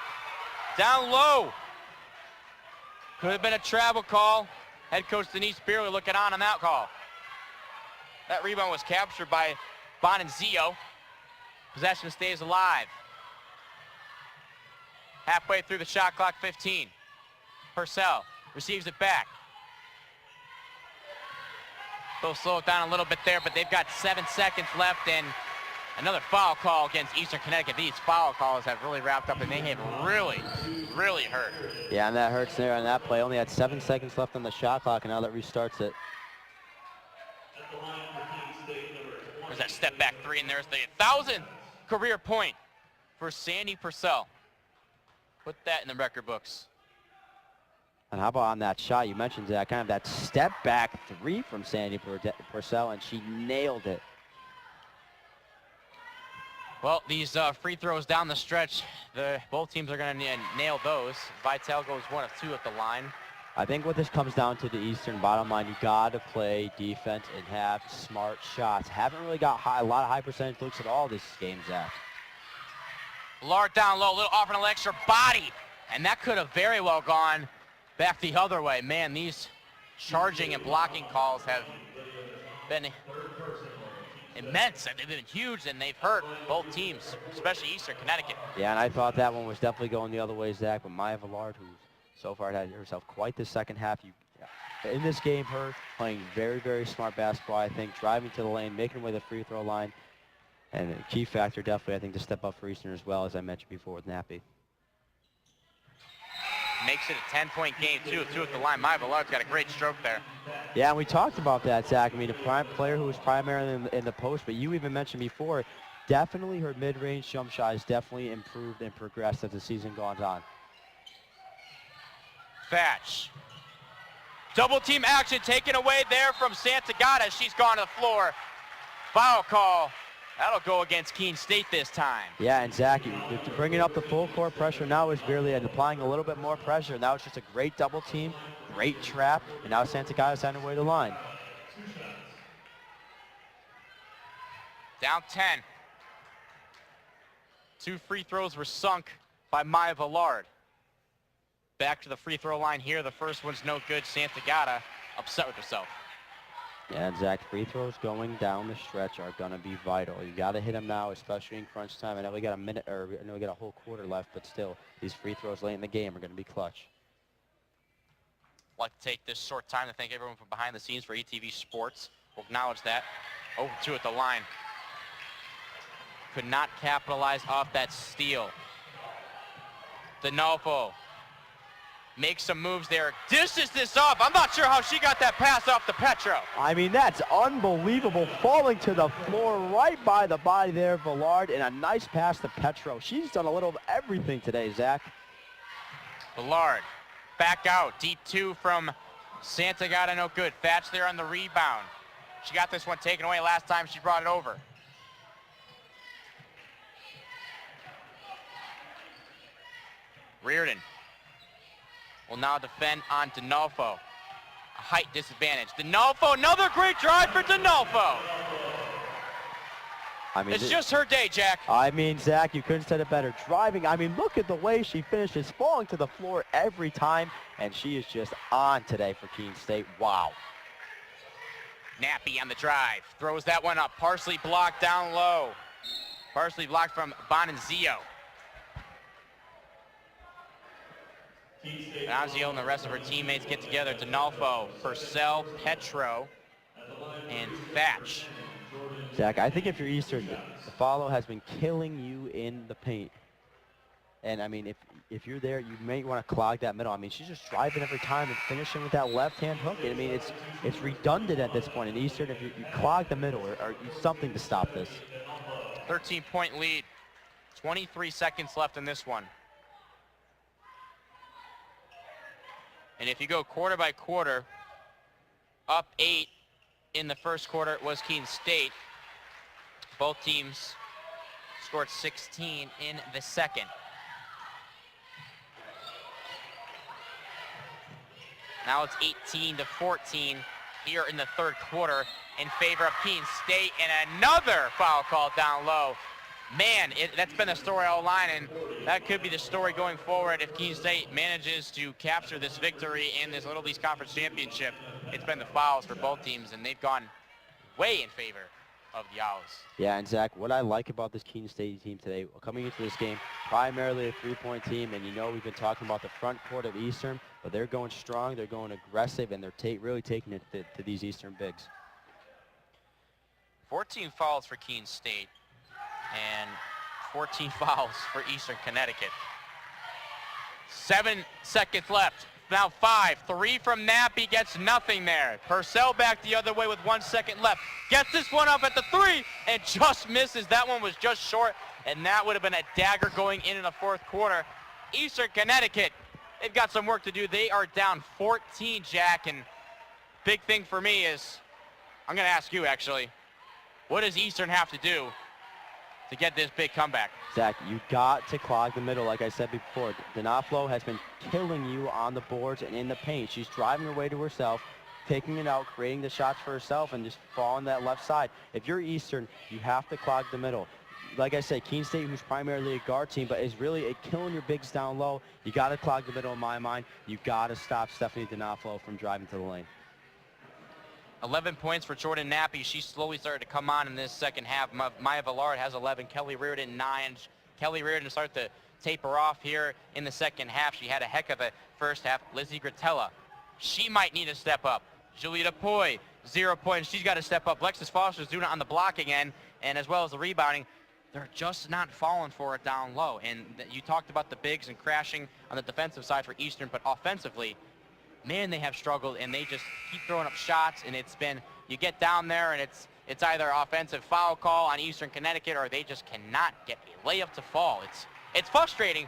Down low. Could have been a travel call. Head coach Denise Beerley looking on that call. That rebound was captured by Bonanzio. Possession stays alive. Halfway through the shot clock, 15. Purcell receives it back. They'll slow it down a little bit there, but they've got 7 seconds left, and another foul call against Eastern Connecticut. These foul calls have really wrapped up, and they have really, really hurt. Yeah, and that hurts there on that play. Only had 7 seconds left on the shot clock, and now that restarts it. There's that step back three, and there's the 1,000th career point for Sandy Purcell. Put that in the record books. And how about on that shot? You mentioned that kind of that step back three from Sandy Purcell, and she nailed it. Well, these free throws down the stretch, both teams are going to nail those. Vitale goes 1 of 2 at the line. I think what this comes down to the Eastern bottom line, you got to play defense and have smart shots. Haven't really got a lot of high percentage looks at all this game, Zach. Lard down low, a little offering an extra body, and that could have very well gone back the other way. Man, these charging and blocking calls have been immense, and they've been huge, and they've hurt both teams, especially Eastern Connecticut. Yeah, and I thought that one was definitely going the other way, Zach, but Maya Villard, who so far had herself quite the second half. In this game, her playing very, very smart basketball, I think, driving to the lane, making her way to the free throw line. And a key factor, definitely, I think, to step up for Eastern as well, as I mentioned before with Nappy. Makes it a 10-point game, 2 of 2 at the line. Maya Villard's got a great stroke there. Yeah, and we talked about that, Zach. I mean, a prime player who was primarily in the post, but you even mentioned before, definitely her mid-range jump shot has definitely improved and progressed as the season goes on. Thatch. Double team action taken away there from Santagata. She's gone to the floor. Foul call. That'll go against Keene State this time. Yeah, and Zach, bringing up the full court pressure now is Beerley and applying a little bit more pressure. Now it's just a great double team, great trap, and now Santagata's on her way to the line. Down 10. 2 free throws were sunk by Maya Villard. Back to the free throw line here. The first one's no good. Santagata upset with herself. Yeah, and Zach, free throws going down the stretch are going to be vital. You got to hit them now, especially in crunch time. I know we got a minute, or I know we got a whole quarter left, but still, these free throws late in the game are going to be clutch. I'd like to take this short time to thank everyone from behind the scenes for ETV Sports. We'll acknowledge that. 0-2 at the line. Could not capitalize off that steal. D'Onofrio makes some moves there. Dishes this off. I'm not sure how she got that pass off to Petro. I mean, that's unbelievable. Falling to the floor right by the body there, Villard, and a nice pass to Petro. She's done a little of everything today, Zach. Villard back out. Deep 2 from Santagata, no good. Thatch there on the rebound. She got this one taken away last time she brought it over. Reardon will now defend on D'Onofrio. A height disadvantage. D'Onofrio, another great drive for D'Onofrio. I mean, it's just her day, Jack. I mean, Zach, you couldn't have said it better. Driving, I mean, look at the way she finishes, falling to the floor every time, and she is just on today for Keene State. Wow. Nappy on the drive. Throws that one up. Parsley blocked down low. Parsley blocked from Bonanzio. Bonanzio and the rest of her teammates get together. D'Onofrio, Purcell, Petro, and Thatch. Zach, I think if you're Eastern, the follow has been killing you in the paint. And, I mean, if you're there, you may want to clog that middle. I mean, she's just driving every time and finishing with that left-hand hook. I mean, it's redundant at this point in Eastern. If you clog the middle or use something to stop this. 13-point lead. 23 seconds left in this one. And if you go quarter by quarter, up 8 in the first quarter was Keene State. Both teams scored 16 in the second. Now it's 18-14 here in the third quarter in favor of Keene State, and another foul call down low. Man, that's been the story all line, and that could be the story going forward if Keene State manages to capture this victory in this Little East Conference Championship. It's been the fouls for both teams, and they've gone way in favor of the Owls. Yeah, and Zach, what I like about this Keene State team today, coming into this game, primarily a three-point team, and you know we've been talking about the front court of Eastern, but they're going strong, they're going aggressive, and they're really taking it to these Eastern bigs. 14 fouls for Keene State and 14 fouls for Eastern Connecticut. 7 seconds left. Now 5. 3 from Nappy, gets nothing there. Purcell back the other way with 1 second left. Gets this one up at the 3 and just misses. That one was just short, and that would have been a dagger going in the fourth quarter. Eastern Connecticut, they've got some work to do. They are down 14, Jack, and big thing for me is, I'm going to ask you actually, what does Eastern have to do to get this big comeback? Zach, you got to clog the middle, like I said before. D'Onofrio has been killing you on the boards and in the paint. She's driving her way to herself, taking it out, creating the shots for herself, and just falling that left side. If you're Eastern, you have to clog the middle. Like I said, Keene State, who's primarily a guard team, but is really killing your bigs down low. You got to clog the middle in my mind. You got to stop Stephanie D'Onofrio from driving to the lane. 11 points for Jordan Nappy. She slowly started to come on in this second half. Maya Villard has 11. Kelly Reardon 9. Kelly Reardon started to taper off here in the second half. She had a heck of a first half. Lizzie Gratella, she might need to step up. Julia DePoy, 0 points. She's got to step up. Lexus Foster's doing it on the blocking end, and as well as the rebounding. They're just not falling for it down low. And you talked about the bigs and crashing on the defensive side for Eastern, but offensively, man, they have struggled, and they just keep throwing up shots, and it's been, you get down there, and it's either offensive foul call on Eastern Connecticut, or they just cannot get a layup to fall. It's frustrating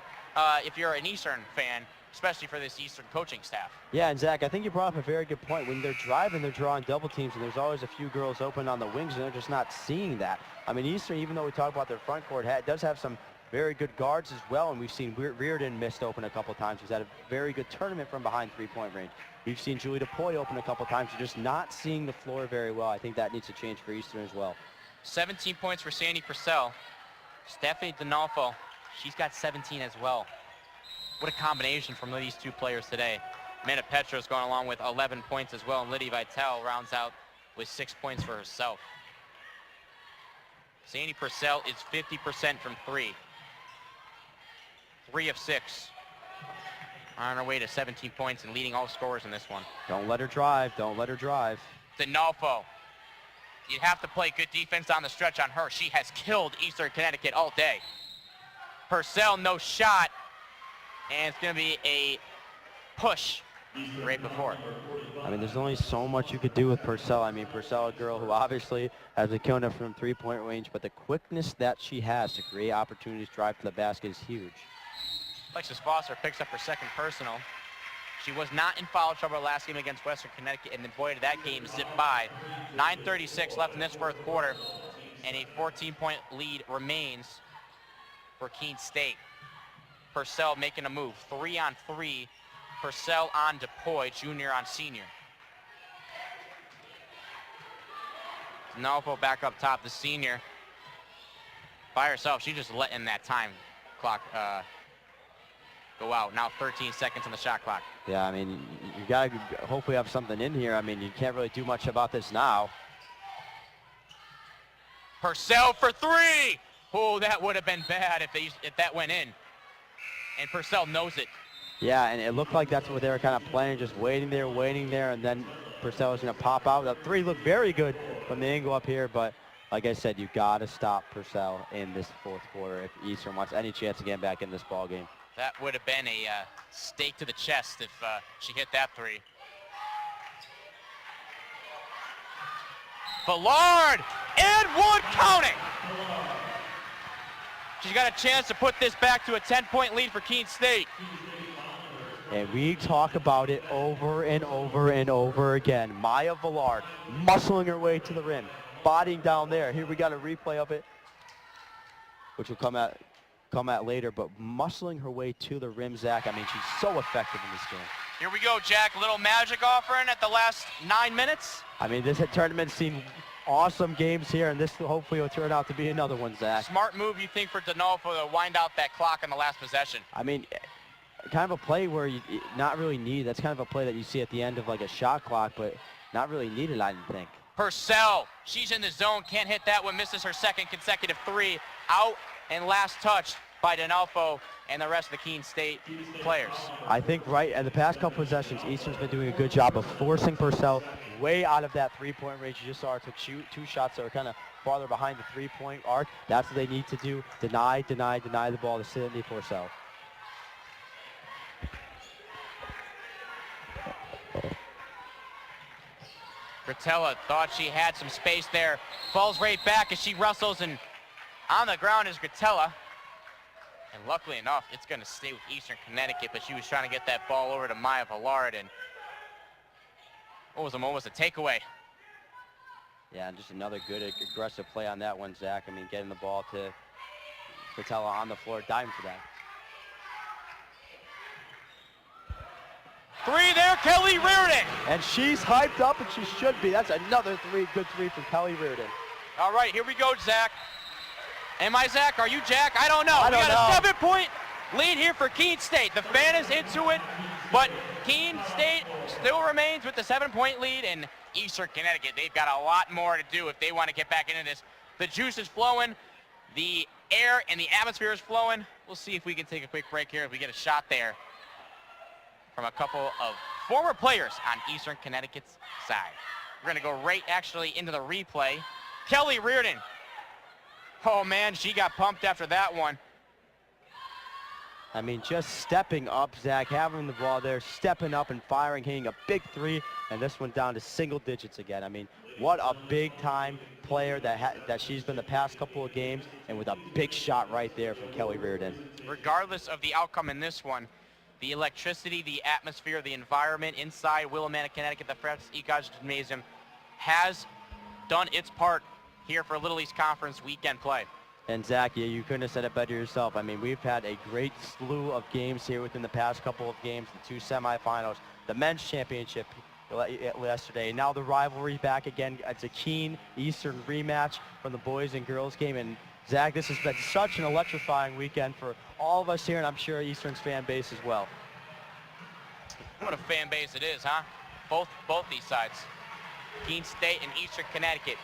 if you're an Eastern fan, especially for this Eastern coaching staff. Yeah, and Zach, I think you brought up a very good point. When they're driving, they're drawing double teams, and there's always a few girls open on the wings, and they're just not seeing that. I mean, Eastern, even though we talk about their front court, does have some very good guards as well, and we've seen Reardon missed open a couple times. He's had a very good tournament from behind three-point range. We've seen Julie DePoy open a couple times. You're just not seeing the floor very well. I think that needs to change for Eastern as well. 17 points for Sandy Purcell. Stephanie D'Onofrio, she's got 17 as well. What a combination from these two players today. Amanda Petro's going along with 11 points as well, and Lydia Vitale rounds out with 6 points for herself. Sandy Purcell is 50% from 3. 3 of 6. On her way to 17 points and leading all scorers in this one. Don't let her drive. Don't let her drive. D'Onofrio. You have to play good defense on the stretch on her. She has killed Eastern Connecticut all day. Purcell, no shot. And it's going to be a push right before. I mean, there's only so much you could do with Purcell. I mean, Purcell, a girl who obviously has been killing it from three-point range, but the quickness that she has to create opportunities, drive to the basket is huge. Alexis Foster picks up her second personal. She was not in foul trouble last game against Western Connecticut, and then boy, did that game zip by. 9:36 left in this fourth quarter, and a 14-point lead remains for Keene State. Purcell making a move, 3-on-3. Purcell on DePoy, junior on senior. D'Onofrio back up top, the senior. By herself, she's just letting that time clock go out. Now 13 seconds on the shot clock. Yeah, I mean, you got to hopefully have something in here. I mean, you can't really do much about this now. Purcell for 3. Oh, that would have been bad if that went in. And Purcell knows it. Yeah, and it looked like that's what they were kind of playing, just waiting there, and then Purcell was going to pop out. That 3 looked very good from the angle up here, but like I said, you got to stop Purcell in this fourth quarter if Eastern wants any chance to get back in this ball game. That would have been a stake to the chest if she hit that 3. Villard and Wood counting. She's got a chance to put this back to a 10-point lead for Keene State. And we talk about it over and over and over again. Maya Villard muscling her way to the rim, bodying down there. Here we got a replay of it, which will come out come at later, but muscling her way to the rim, Zach. I mean, she's so effective in this game. Here we go, Jack. Little magic offering at the last 9 minutes. I mean, this tournament's seen awesome games here, and this hopefully will turn out to be another one, Zach. Smart move, you think, for D'Onofrio to wind out that clock on the last possession. I mean, kind of a play where you not really need. That's kind of a play that you see at the end of like a shot clock, but not really needed, I didn't think. Purcell, she's in the zone, can't hit that one, misses her second consecutive three. Out and last touch by D'Onofrio and the rest of the Keene State players. I think right at the past couple possessions, Eastern's been doing a good job of forcing Purcell way out of that three-point range. You just saw her took two shots that were kind of farther behind the three-point arc. That's what they need to do. Deny the ball to Sydney Purcell. Gratella thought she had some space there. Falls right back as she wrestles, and on the ground is Gratella. And luckily enough, it's going to stay with Eastern Connecticut, but she was trying to get that ball over to Maya Villard, and what was almost a takeaway. Yeah, and just another good aggressive play on that one, Zach. I mean, getting the ball to Gratella on the floor, diving for that. Three there, Kelly Reardon. And she's hyped up, and she should be. That's another good three from Kelly Reardon. All right, here we go, Zach. Am I Zach? Are you Jack? I don't know. We got a 7-point lead here for Keene State. The fan is into it, but Keene State still remains with the 7-point lead, and Eastern Connecticut, they've got a lot more to do if they want to get back into this. The juice is flowing, the air and the atmosphere is flowing. We'll see if we can take a quick break here, if we get a shot there from a couple of former players on Eastern Connecticut's side. We're going to go right actually into the replay. Kelly Reardon. Oh man, she got pumped after that one. I mean, just stepping up, Zach, having the ball there, stepping up and firing, hitting a big three, and this one down to single digits again. I mean, what a big-time player that she's been the past couple of games, and with a big shot right there from Kelly Reardon. Regardless of the outcome in this one, the electricity, the atmosphere, the environment inside Willimantic, Connecticut, the French Ecos Gymnasium has done its part here for Little East Conference weekend play. And Zach, yeah, you couldn't have said it better yourself. I mean, we've had a great slew of games here within the past couple of games, the two semifinals, the men's championship yesterday, and now the rivalry back again. It's a Keene Eastern rematch from the boys and girls game. And Zach, this has been such an electrifying weekend for all of us here, and I'm sure Eastern's fan base as well. What a fan base it is, huh? Both these sides. Keene State and Eastern Connecticut.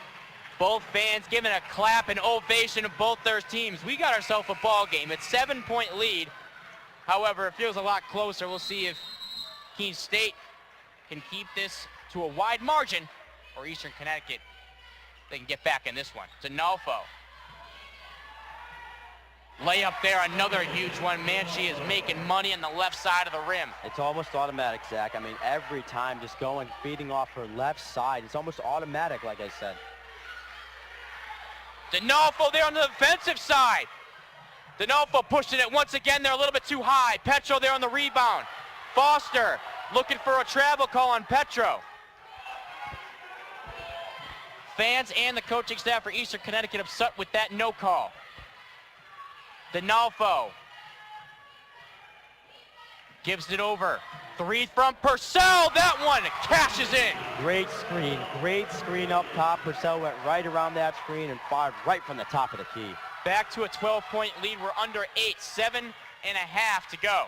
Both fans giving a clap and ovation of both their teams. We got ourselves a ball game. It's 7-point lead. However, it feels a lot closer. We'll see if Keene State can keep this to a wide margin, or Eastern Connecticut, they can get back in this one. D'Onofrio. Layup there, another huge one. Man, she is making money on the left side of the rim. It's almost automatic, Zach. I mean, every time just going, feeding off her left side. It's almost automatic, like I said. D'Onofrio there on the defensive side. D'Onofrio pushing it once again. They're a little bit too high. Petro there on the rebound. Foster looking for a travel call on Petro. Fans and the coaching staff for Eastern Connecticut upset with that no call. D'Onofrio gives it over. Three from Purcell. That one cashes in. Great screen up top. Purcell went right around that screen and fired right from the top of the key. Back to a 12-point lead. We're under 8, 7.5 to go.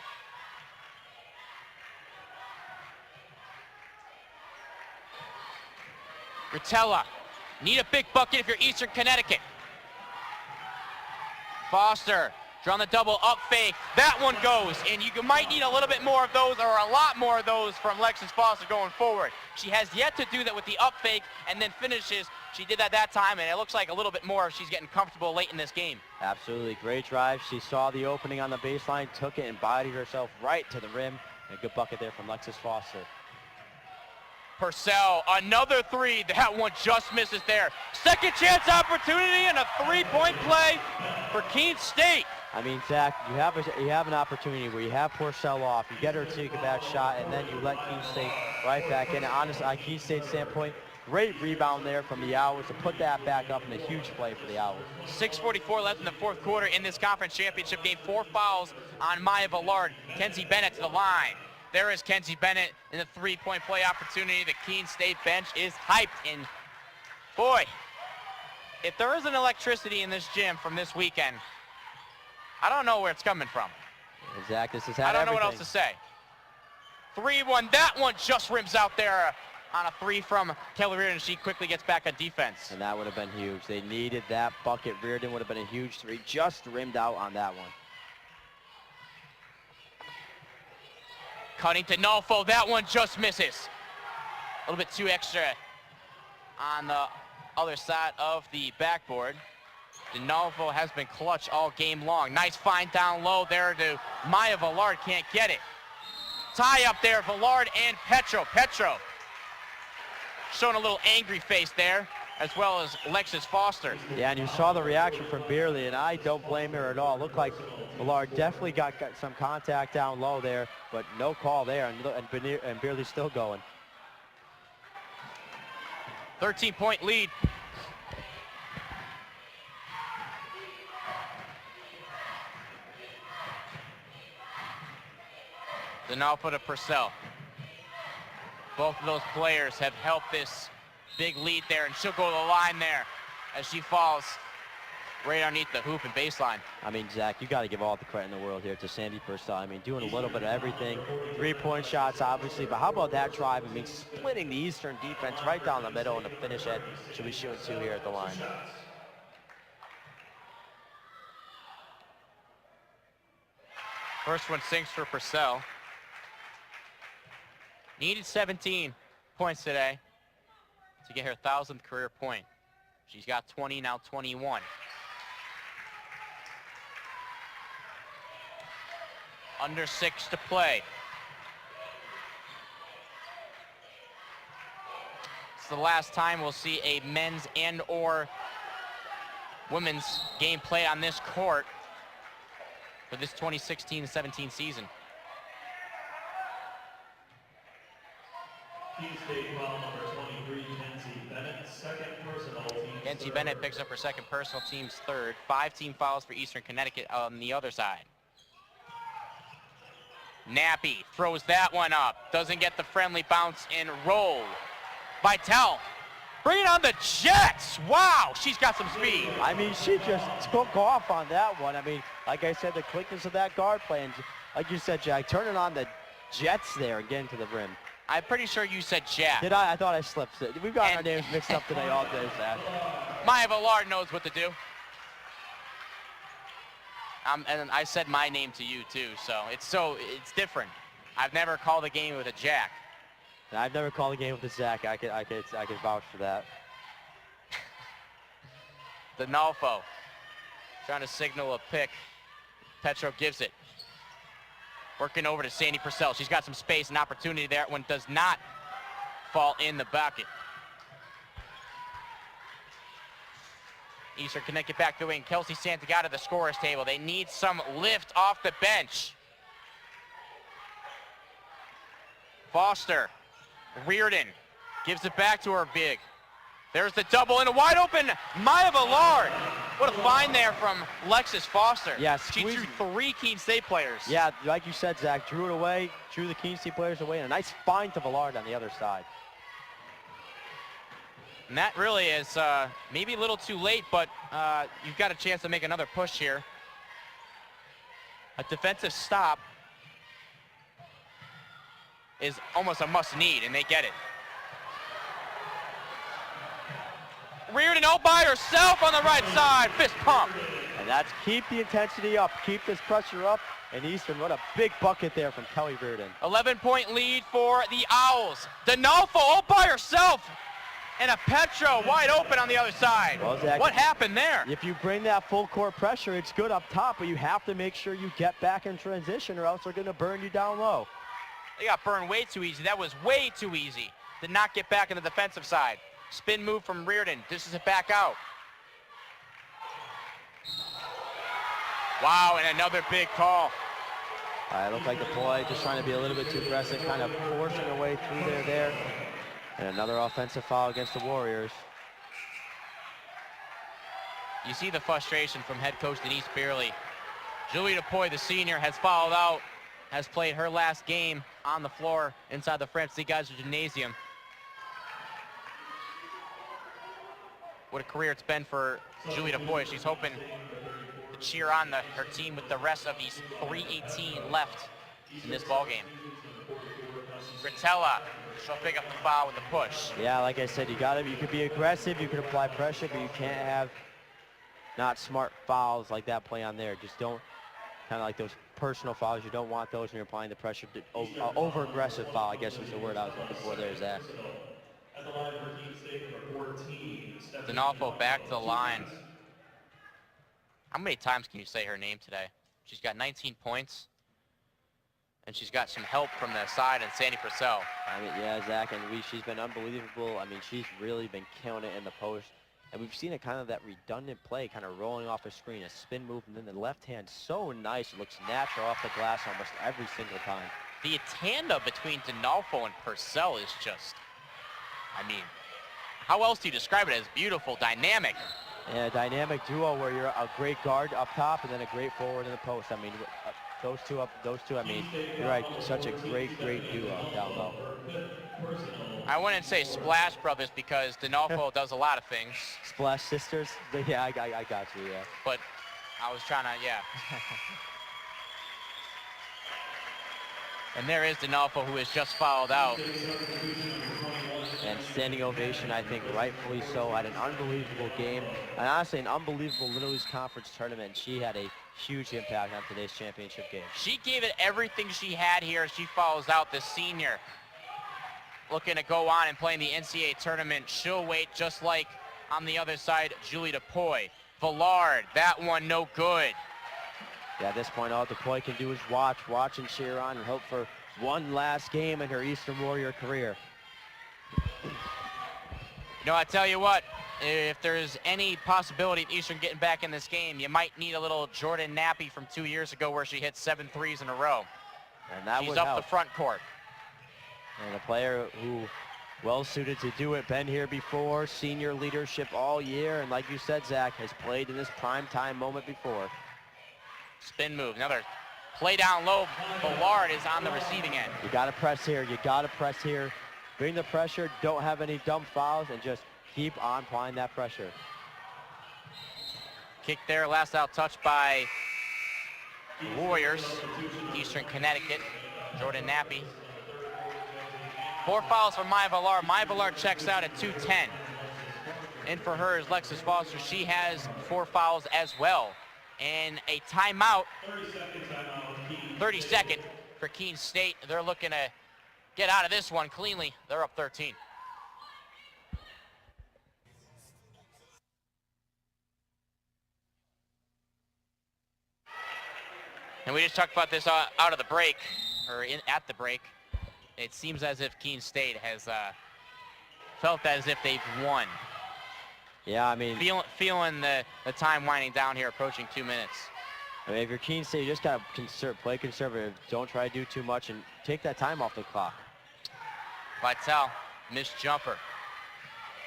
Gratella, need a big bucket if you're Eastern Connecticut. Foster, drawing the double up fake. That one goes, and you might need a little bit more of those, or a lot more of those from Lexus Foster going forward. She has yet to do that with the up fake and then finishes. She did that time, and it looks like a little bit more if she's getting comfortable late in this game. Absolutely, great drive. She saw the opening on the baseline, took it and bodied herself right to the rim. And a good bucket there from Lexus Foster. Purcell, another three. That one just misses there. Second chance opportunity and a three-point play for Keene State. I mean, Zach, you have an opportunity where you have Purcell off, you get her to take a bad shot, and then you let Keene State right back in. Honestly, on Keene State's standpoint, Great rebound there from the Owls to put that back up in a huge play for the Owls. 6:44 left in the fourth quarter in this conference championship game. 4 fouls on Maya Villard. Kenzie Bennett to the line. There is Kenzie Bennett in the three-point play opportunity. The Keene State bench is hyped. And boy, if there isn't electricity in this gym from this weekend, I don't know where it's coming from. Zach, this has had I don't know everything. what else to say. 3-1, that one just rims out there on a 3 from Kelly Reardon. She quickly gets back on defense. And that would have been huge. They needed that bucket. Reardon would have been a huge 3. Just rimmed out on that one. Cutting to Nolfo, that one just misses. A little bit too extra on the other side of the backboard. DeNolfo has been clutch all game long. Nice find down low there to Maya Villard, can't get it. Tie up there, Villard and Petro. Petro showing a little angry face there, as well as Alexis Foster. Yeah, and you saw the reaction from Beerley, and I don't blame her at all. Looked like Villard definitely got some contact down low there, but no call there, and Beerley's still going. 13-point lead. Denalfa to Purcell. Both of those players have helped this big lead there, and she'll go to the line there as she falls right underneath the hoop and baseline. I mean, Zach, you got to give all the credit in the world here to Sandy Purcell. I mean, doing a little bit of everything. 3-point shots, obviously, but how about that drive? I mean, splitting the Eastern defense right down the middle and the finish it. She'll be shooting 2 here at the line. First one sinks for Purcell. Needed 17 points today to get her 1,000th career point. She's got 20, now 21. Under 6 to play. It's the last time we'll see a men's and or women's game play on this court for this 2016-17 season. Keene State foul number 23, Kenzie Bennett, second personal, team Kenzie third. Bennett picks up her second personal, team's third. 5 team fouls for Eastern Connecticut on the other side. Nappy throws that one up. Doesn't get the friendly bounce and roll. Vitale bringing on the Jets. Wow, she's got some speed. I mean, she just took off on that one. I mean, like I said, the quickness of that guard play. And like you said, Jack, turning on the Jets there and getting to the rim. I'm pretty sure you said Jack. Did I? I thought I slipped it. We've got our names mixed up today all day, Zach. Maya Villard knows what to do. And I said my name to you too, so it's different. I've never called a game with a Jack. And I've never called a game with a Zach. I could vouch for that. DeNolfo trying to signal a pick. Petro gives it. Working over to Sandy Purcell. She's got some space and opportunity there. That one does not fall in the bucket. Eastern Connecticut back the wing. Kelsey Santagata, the scorer's table. They need some lift off the bench. Foster, Reardon gives it back to her big. There's the double and a wide open Maya Villard. What a find there from Lexis Foster. Yeah, she drew 3 Keene State players. Yeah, like you said, Zach, drew it away, drew the Keene State players away, and a nice find to Villard on the other side. And that really is maybe a little too late, but you've got a chance to make another push here. A defensive stop is almost a must-need, and they get it. Reardon all by herself on the right side, fist pump. And that's keep the intensity up, keep this pressure up. And Eastern, what a big bucket there from Kelly Reardon. 11-point lead for the Owls. DeNolfo all by herself. And a Petro wide open on the other side. Well, Zach, what happened there? If you bring that full court pressure, it's good up top, but you have to make sure you get back in transition or else they're going to burn you down low. They got burned way too easy. That was way too easy. Did not get back in the defensive side. Spin move from Reardon. Dishes it back out. Wow, and another big call. It looked like the play just trying to be a little bit too aggressive, kind of forcing a way through there. And another offensive foul against the Warriors. You see the frustration from head coach Denise Beerley. Julie DePoy, the senior, has fouled out, has played her last game on the floor inside the Francis Geyser Gymnasium. What a career it's been for Julie DePoy. She's hoping to cheer on her team with the rest of these 3:18 left in this ballgame. Gratella, she'll pick up the foul with the push. Yeah, like I said, you could be aggressive, you could apply pressure, but you can't have not smart fouls like that play on there. Just don't, kind of like those personal fouls, you don't want those when you're applying the pressure. Over-aggressive foul, I guess was the word I was looking for there, Zach. At the line for Keene State, number 14, D'Onofrio back to the line. How many times can you say her name today? She's got 19 points, and she's got some help from the side and Sandy Purcell. I mean, yeah, Zach, and she's been unbelievable. I mean, she's really been killing it in the post. And we've seen it kind of that redundant play, kind of rolling off a screen, a spin move, and then the left hand so nice. It looks natural off the glass almost every single time. The tandem between D'Onofrio and Purcell is just, I mean, how else do you describe it as beautiful, dynamic? Yeah, a dynamic duo where you're a great guard up top and then a great forward in the post. I mean, those two, I mean, you're right, such a great duo down low. I wouldn't say Splash Brothers because D'Onofrio does a lot of things. Splash Sisters? Yeah, I got you, yeah. But I was trying to, yeah. And there is D'Onofrio, who has just fouled out. And standing ovation, I think rightfully so. Had an unbelievable game. And honestly, an unbelievable Little East Conference tournament. She had a huge impact on today's championship game. She gave it everything she had here. She fouls out the senior. Looking to go on and play in the NCAA tournament. She'll wait just like on the other side, Julie DePoy. Villard, that one no good. Yeah, at this point, all DePoy can do is watch and cheer on and hope for one last game in her Eastern Warrior career. You know, I tell you what, if there's any possibility of Eastern getting back in this game, you might need a little Jordan Nappy from 2 years ago where she hit 7 threes in a row. And that She's would up help. the front court. And a player who well-suited to do it, been here before, senior leadership all year, and like you said, Zach, has played in this prime time moment before. Spin move, another play down low. Villard is on the receiving end. You got to press here. You got to press here. Bring the pressure. Don't have any dumb fouls, and just keep on applying that pressure. Kick there, last out touch by Warriors, Eastern Connecticut, Jordan Nappy. 4 fouls for Maya Villard. Maya Villard checks out at 2:10. In for her is Lexus Foster. She has 4 fouls as well. And a timeout, 30-second for Keene State. They're looking to get out of this one cleanly. They're up 13. And we just talked about this out of the break, or at the break. It seems as if Keene State has felt as if they've won. Yeah, I mean, feeling the time winding down here, approaching 2 minutes. I mean, if you're Keene State, you just got to play conservative. Don't try to do too much and take that time off the clock. Vitale, missed jumper.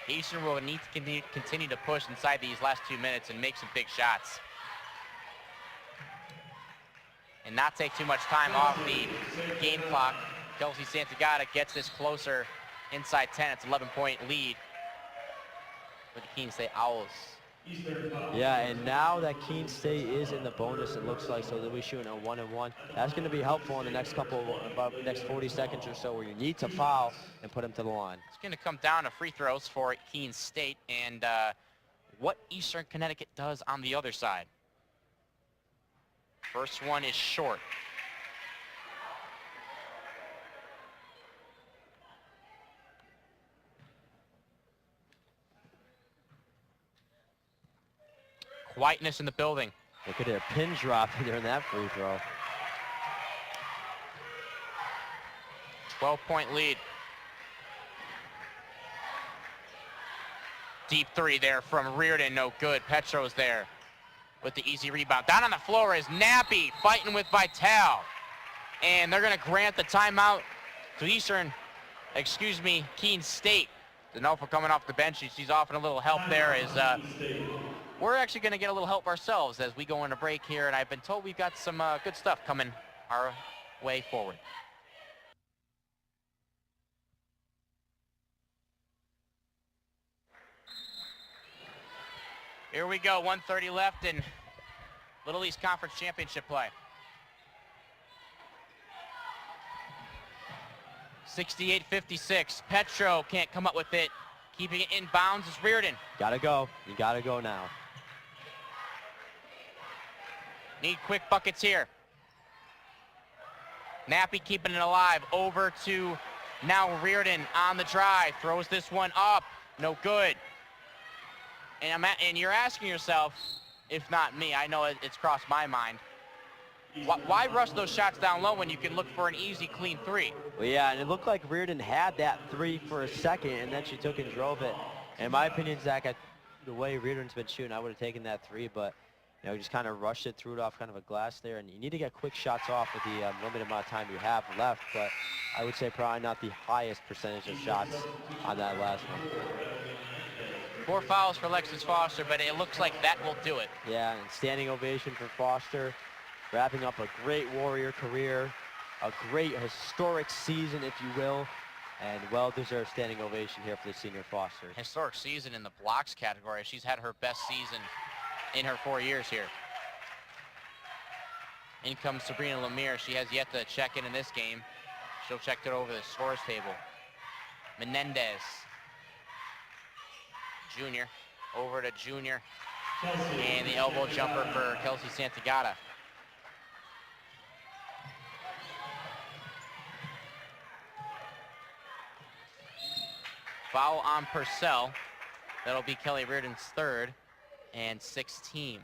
Eastern will need to continue to push inside these last 2 minutes and make some big shots. And not take too much time off the game clock. Kelsey Santagata gets this closer inside 10. It's an 11-point lead for the Keene State Owls. Yeah, and now that Keene State is in the bonus, it looks like, so they'll be shooting a 1-and-1. That's going to be helpful in the next next 40 seconds or so, where you need to foul and put them to the line. It's going to come down to free throws for Keene State and what Eastern Connecticut does on the other side. First one is short. Quietness in the building. Look at a pin drop during that free throw. 12-point lead. Deep 3 there from Reardon, no good. Petro's there with the easy rebound. Down on the floor is Nappy fighting with Vitale. And they're going to grant the timeout to Eastern Keene State. Denolfo coming off the bench. She's offering a little help there as we're actually going to get a little help ourselves as we go into break here, and I've been told we've got some good stuff coming our way forward. Here we go, 1:30 left in Little East Conference Championship play. 68-56. Petro can't come up with it. Keeping it in bounds is Reardon. Gotta go. You gotta go now. Need quick buckets here. Nappy keeping it alive. Over to now Reardon on the drive. Throws this one up. No good. And you're asking yourself, if not me, I know it's crossed my mind, why rush those shots down low when you can look for an easy, clean three? Well, yeah, and it looked like Reardon had that three for a second, and then she took and drove it. In my opinion, Zach, the way Reardon's been shooting, I would have taken that three, but just kind of rushed it, threw it off kind of a glass there, and you need to get quick shots off with the limited amount of time you have left, but I would say probably not the highest percentage of shots on that last one. 4 fouls for Lexus Foster, but it looks like that will do it. Yeah, and standing ovation for Foster, wrapping up a great Warrior career, a great historic season, if you will, and well-deserved standing ovation here for the senior Foster. Historic season in the blocks category. She's had her best season in her 4 years here. In comes Sabrina Lemire. She has yet to check in this game. She'll check it over the scores table. Menendez. Junior. Over to Junior. And the elbow jumper for Kelsey Santagata. Foul on Purcell. That'll be Kelly Reardon's third and 6th team.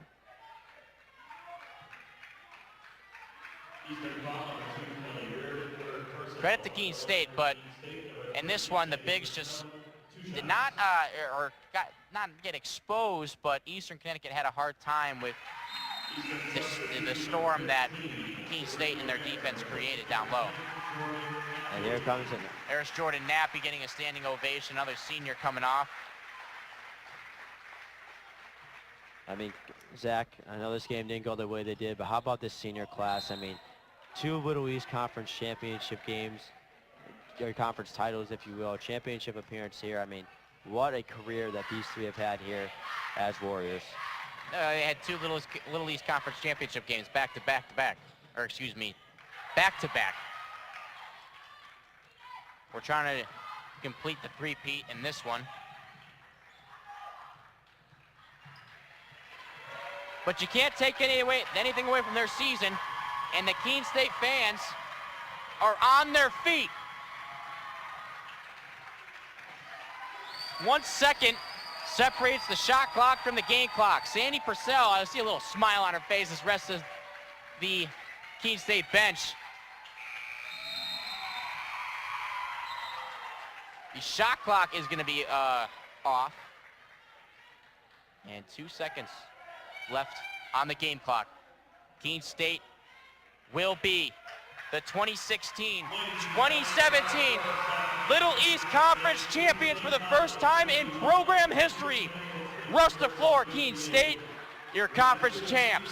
Credit to Keene State, but in this one, the bigs just did not not get exposed, but Eastern Connecticut had a hard time with the storm that Keene State and their defense created down low. And here comes it. There's Jordan Nappy getting a standing ovation, another senior coming off. I mean, Zach, I know this game didn't go the way they did, but how about this senior class? I mean, 2 Little East Conference championship games, or conference titles, if you will, championship appearance here. I mean, what a career that these 3 have had here as Warriors. They had 2 Little East Conference championship games back to back, or excuse me, back to back. We're trying to complete the three-peat in this one. But you can't take anything away from their season, and the Keene State fans are on their feet. 1 second separates the shot clock from the game clock. Sandy Purcell, I see a little smile on her face as rest of the Keene State bench. The shot clock is going to be off. And 2 seconds left on the game clock. Keene State will be the 2016-2017 Little East Conference champions for the first time in program history. Rush the floor, Keene State, your conference champs.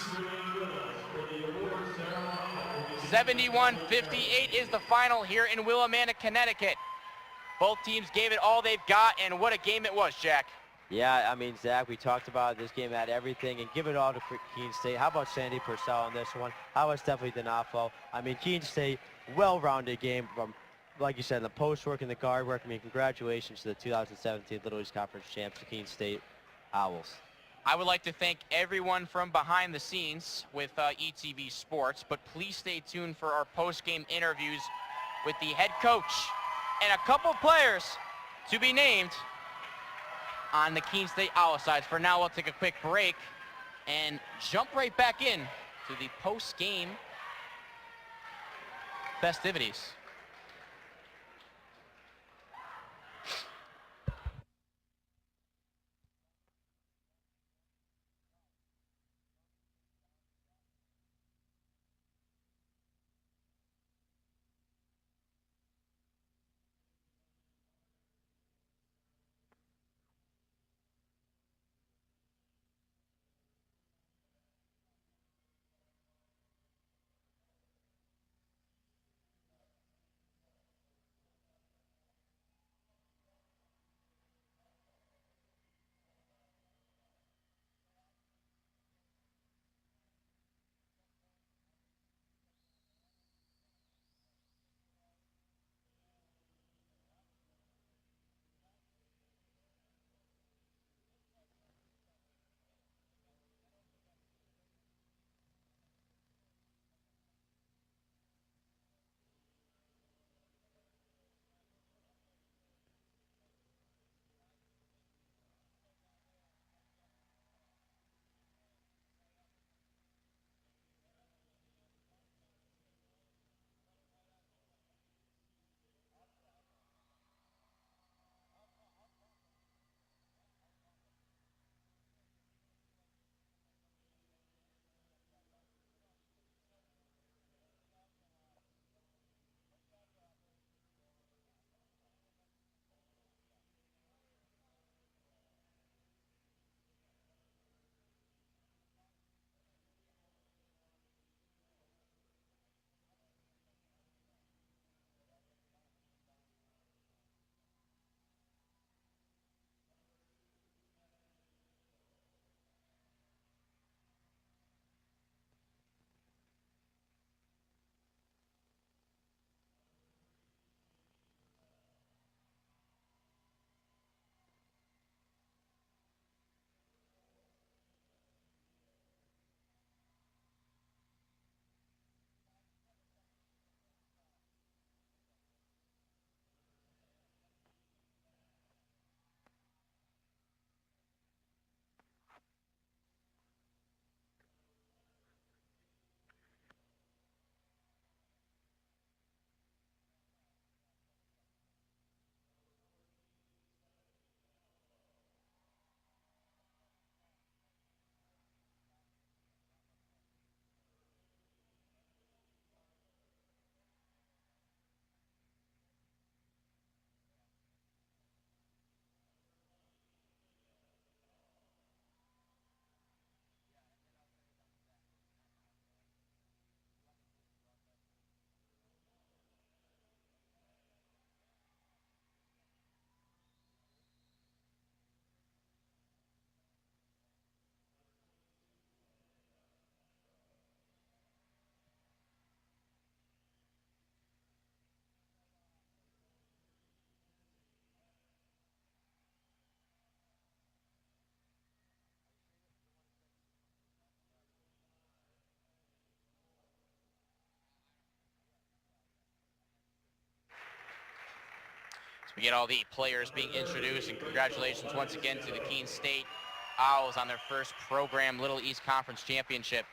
71-58 is the final here in Willimantic, Connecticut. Both teams gave it all they've got, and what a game it was, Jack. Yeah, I mean, Zach, we talked about this game had everything, and give it all to Keene State. How about Sandy Purcell on this one? How about Stephanie Denolfo? I mean, Keene State, well-rounded game from, like you said, the post work and the guard work. I mean, congratulations to the 2017 Little East Conference champs, the Keene State Owls. I would like to thank everyone from behind the scenes with ETV Sports, but please stay tuned for our post-game interviews with the head coach and a couple players to be named on the Keene State Owl sides. For now, we'll take a quick break and jump right back in to the post-game festivities. So we get all the players being introduced, and congratulations once again to the Keene State Owls on their first program Little East Conference Championship.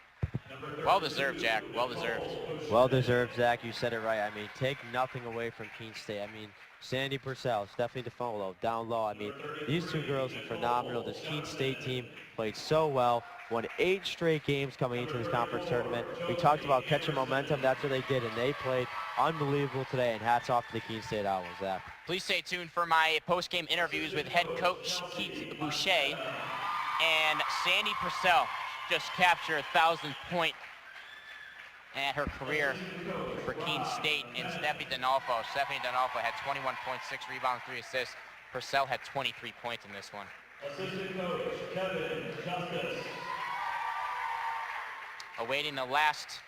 Well deserved, Jack. Well deserved. Well deserved, Zach. You said it right. I mean, take nothing away from Keene State. I mean, Sandy Purcell, Stephanie DeFolo, down low. I mean, these two girls are phenomenal. This Keene State team played so well. Won 8 straight games coming into this conference tournament. We talked about catching momentum. That's what they did, and they played unbelievable today. And hats off to the Keene State Owls, Zach. Please stay tuned for my post-game interviews with head coach Keith Boucher and Sandy Purcell. Just captured 1,000th point at her career for Keene State, and Stephanie D'Onofrio. Stephanie D'Onofrio had 21 points, 6 rebounds, 3 assists. Purcell had 23 points in this one. Assistant coach Kevin Justice. Awaiting the last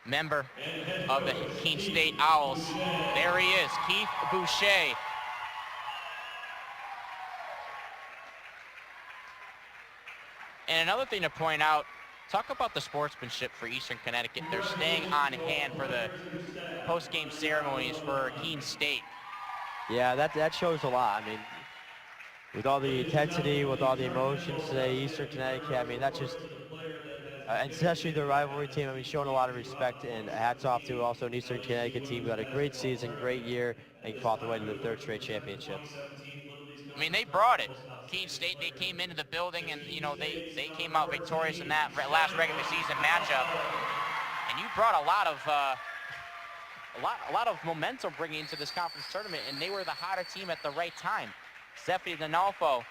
member of the Keene State Owls. There he is, Keith Boucher. And another thing to point out, talk about the sportsmanship for Eastern Connecticut. They're staying on hand for the post-game ceremonies for Keene State. Yeah, that shows a lot. I mean, with all the intensity, with all the emotions today, Eastern Connecticut, I mean, that's just, and especially the rivalry team, I mean, showing a lot of respect, and hats off to also an Eastern Connecticut team who had a great season, great year, and fought their way to the 3rd straight championship. I mean, they brought it. Keene State, they came into the building, and you know they came out victorious in that last regular season matchup. And you brought a lot of momentum bringing into this conference tournament, and they were the hotter team at the right time. Stephanie D'Onofrio,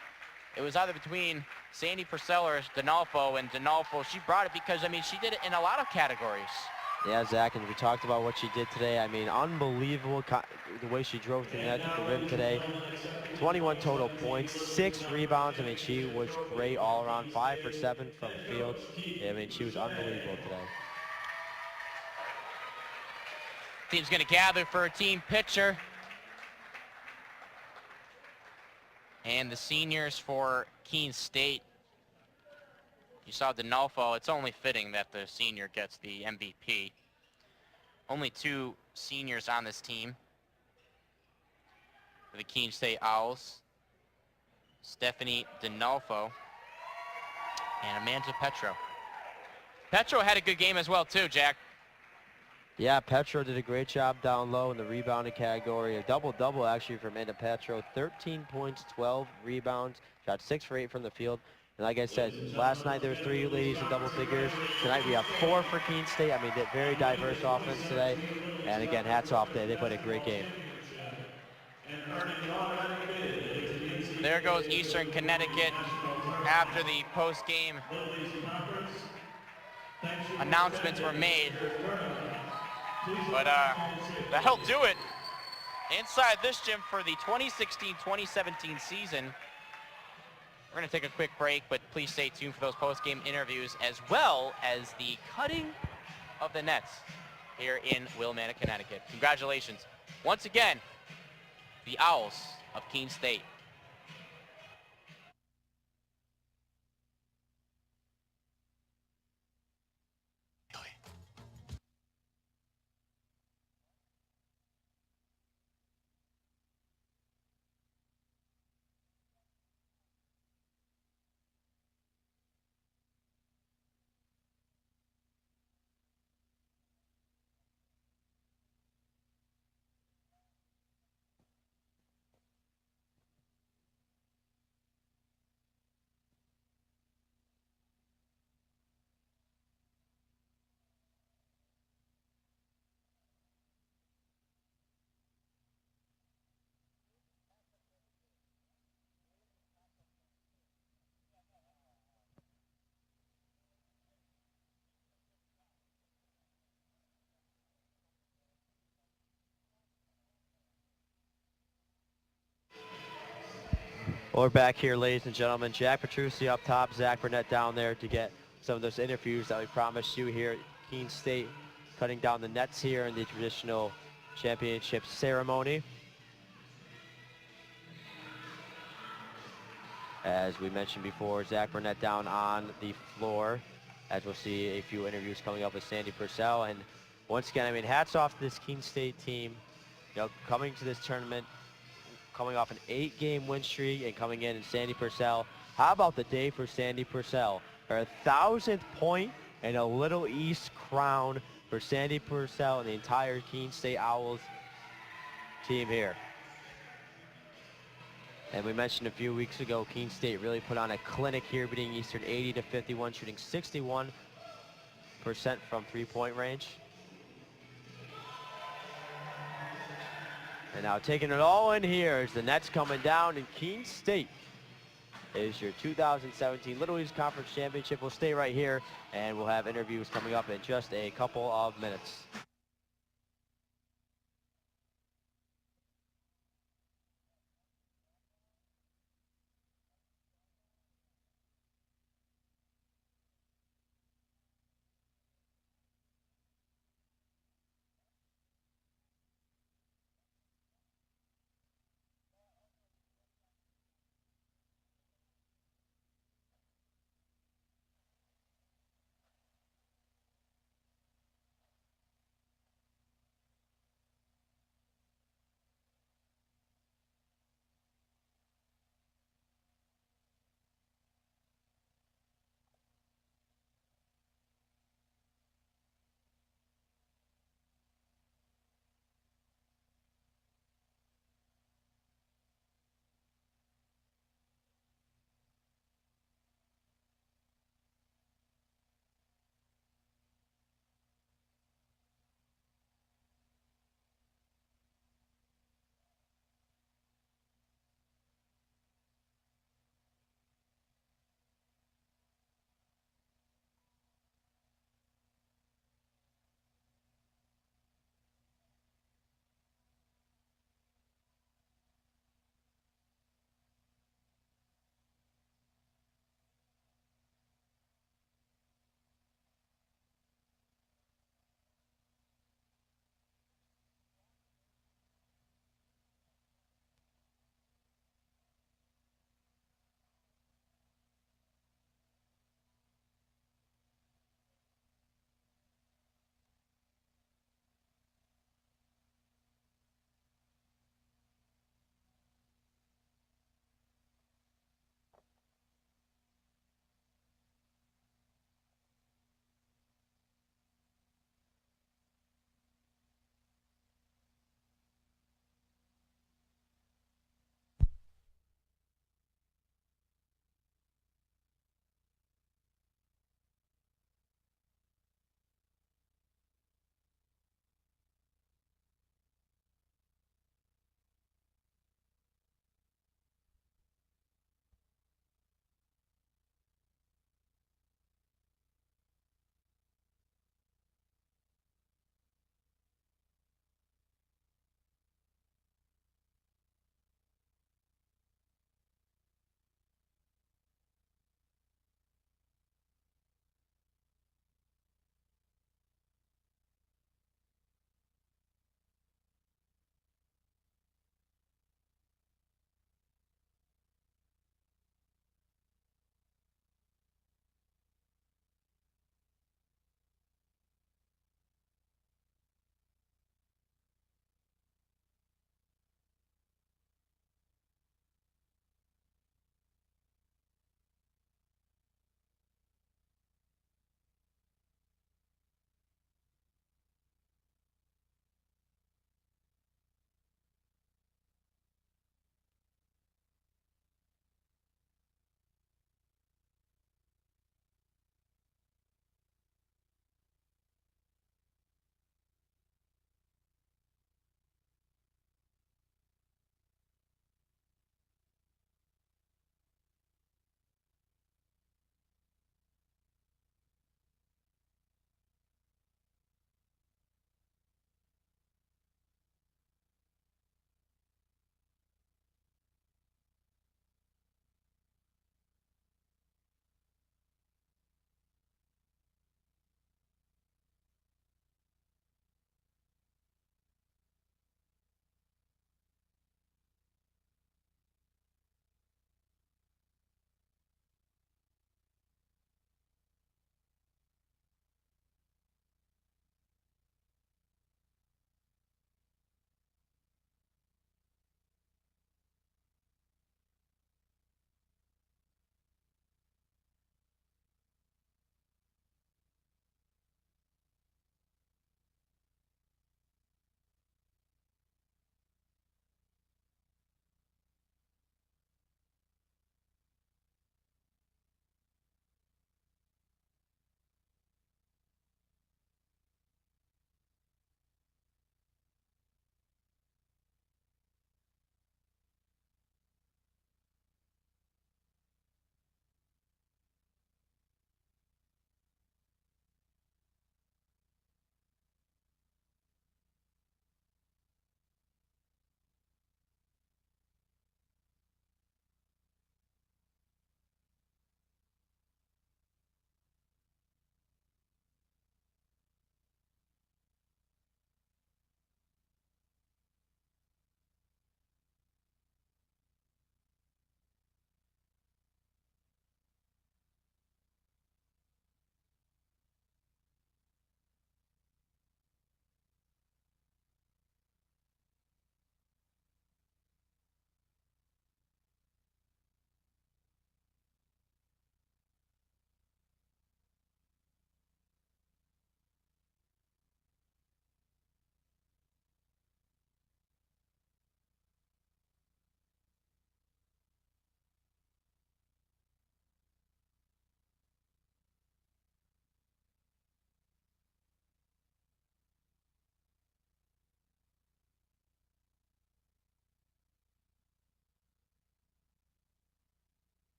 it was either between Sandy Purcell or D'Onofrio, and D'Onofrio, she brought it because, I mean, she did it in a lot of categories. Yeah, Zach, and we talked about what she did today. I mean, unbelievable the way she drove the net to the rim today. 21 total points, 6 rebounds. I mean, she was great all around, 5 for 7 from the field. Yeah, I mean, she was unbelievable today. Team's going to gather for a team pitcher. And the seniors for Keene State. You saw D'Onofrio. It's only fitting that the senior gets the MVP. Only 2 seniors on this team for the Keene State Owls. Stephanie D'Onofrio and Amanda Petro. Petro had a good game as well too, Jack. Yeah, Petro did a great job down low in the rebounding category. A double-double actually for Amanda Petro. 13 points, 12 rebounds. Shot 6 for 8 from the field. And like I said, last night there was 3 ladies in double figures. Tonight we have 4 for Keene State. I mean, they're very diverse offense today. And again, hats off today. They played a great game. There goes Eastern Connecticut after the post-game announcements were made. But that'll do it inside this gym for the 2016-2017 season. We're going to take a quick break, but please stay tuned for those post-game interviews as well as the cutting of the nets here in Willamette, Connecticut. Congratulations once again, the Owls of Keene State. We're back here, ladies and gentlemen. Jack Petrucci up top, Zach Burnett down there to get some of those interviews that we promised you here at Keene State, cutting down the nets here in the traditional championship ceremony. As we mentioned before, Zach Burnett down on the floor, as we'll see a few interviews coming up with Sandy Purcell. And once again, I mean, hats off to this Keene State team, you know, coming to this tournament, coming off an 8-game win streak and coming in Sandy Purcell. How about the day for Sandy Purcell? Her 1,000th point and a Little East crown for Sandy Purcell and the entire Keene State Owls team here. And we mentioned a few weeks ago, Keene State really put on a clinic here, beating Eastern 80-51, shooting 61% from three-point range. And now taking it all in here as the Nets coming down, and Keene State is your 2017 Little East Conference Championship. We'll stay right here, and we'll have interviews coming up in just a couple of minutes.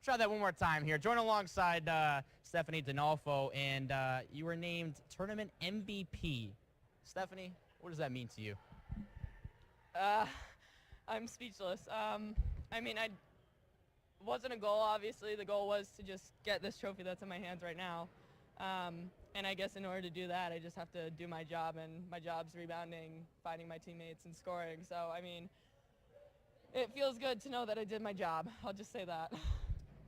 Try that one more time here. Join alongside Stephanie Dinolfo, and you were named tournament MVP. Stephanie, what does that mean to you? I'm speechless. I mean, I wasn't a goal, obviously. The goal was to just get this trophy that's in my hands right now. And I guess in order to do that, I just have to do my job, and my job's rebounding, finding my teammates, and scoring. So, I mean, it feels good to know that I did my job. I'll just say that.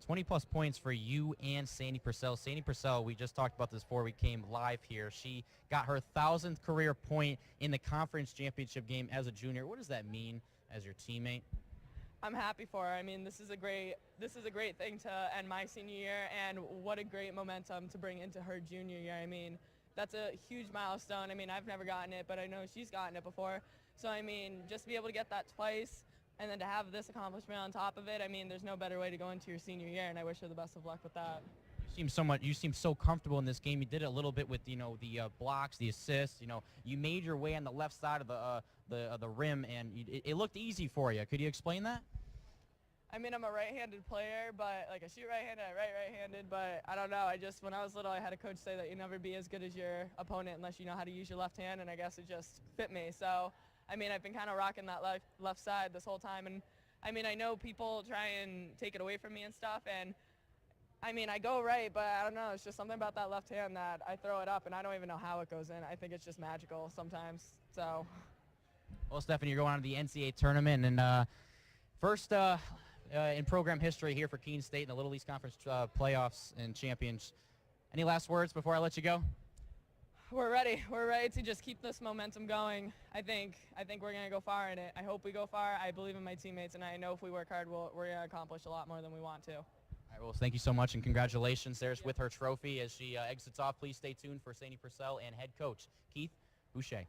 20-plus points for you and Sandy Purcell. Sandy Purcell, we just talked about this before we came live here. She got her 1,000th career point in the conference championship game as a junior. What does that mean as your teammate? I'm happy for her. I mean, this is a great thing to end my senior year, and what a great momentum to bring into her junior year. I mean, that's a huge milestone. I mean, I've never gotten it, but I know she's gotten it before. So, I mean, just to be able to get that twice and then to have this accomplishment on top of it, I mean, there's no better way to go into your senior year, and I wish her the best of luck with that. You seem so comfortable in this game. You did it a little bit with the blocks, the assists. You made your way on the left side of the rim, and it looked easy for you. Could you explain that? I mean, I'm a right-handed player, but like I shoot right-handed, I write right-handed, but I don't know. When I was little, I had a coach say that you never be as good as your opponent unless you know how to use your left hand, and I guess it just fit me. So, I mean, I've been kind of rocking that left side this whole time, and I mean, I know people try and take it away from me and stuff, and I mean, I go right, but I don't know. It's just something about that left hand that I throw it up, and I don't even know how it goes in. I think it's just magical sometimes. So. Well, Stephanie, you're going on to the NCAA tournament, and first in program history here for Keene State in the Little East Conference playoffs and champions. Any last words before I let you go? We're ready. We're ready to just keep this momentum going. I think we're going to go far in it. I hope we go far. I believe in my teammates, and I know if we work hard, we're going to accomplish a lot more than we want to. All right, well, thank you so much, and congratulations. There's with her trophy as she exits off. Please stay tuned for Sandy Purcell and head coach Keith Boucher.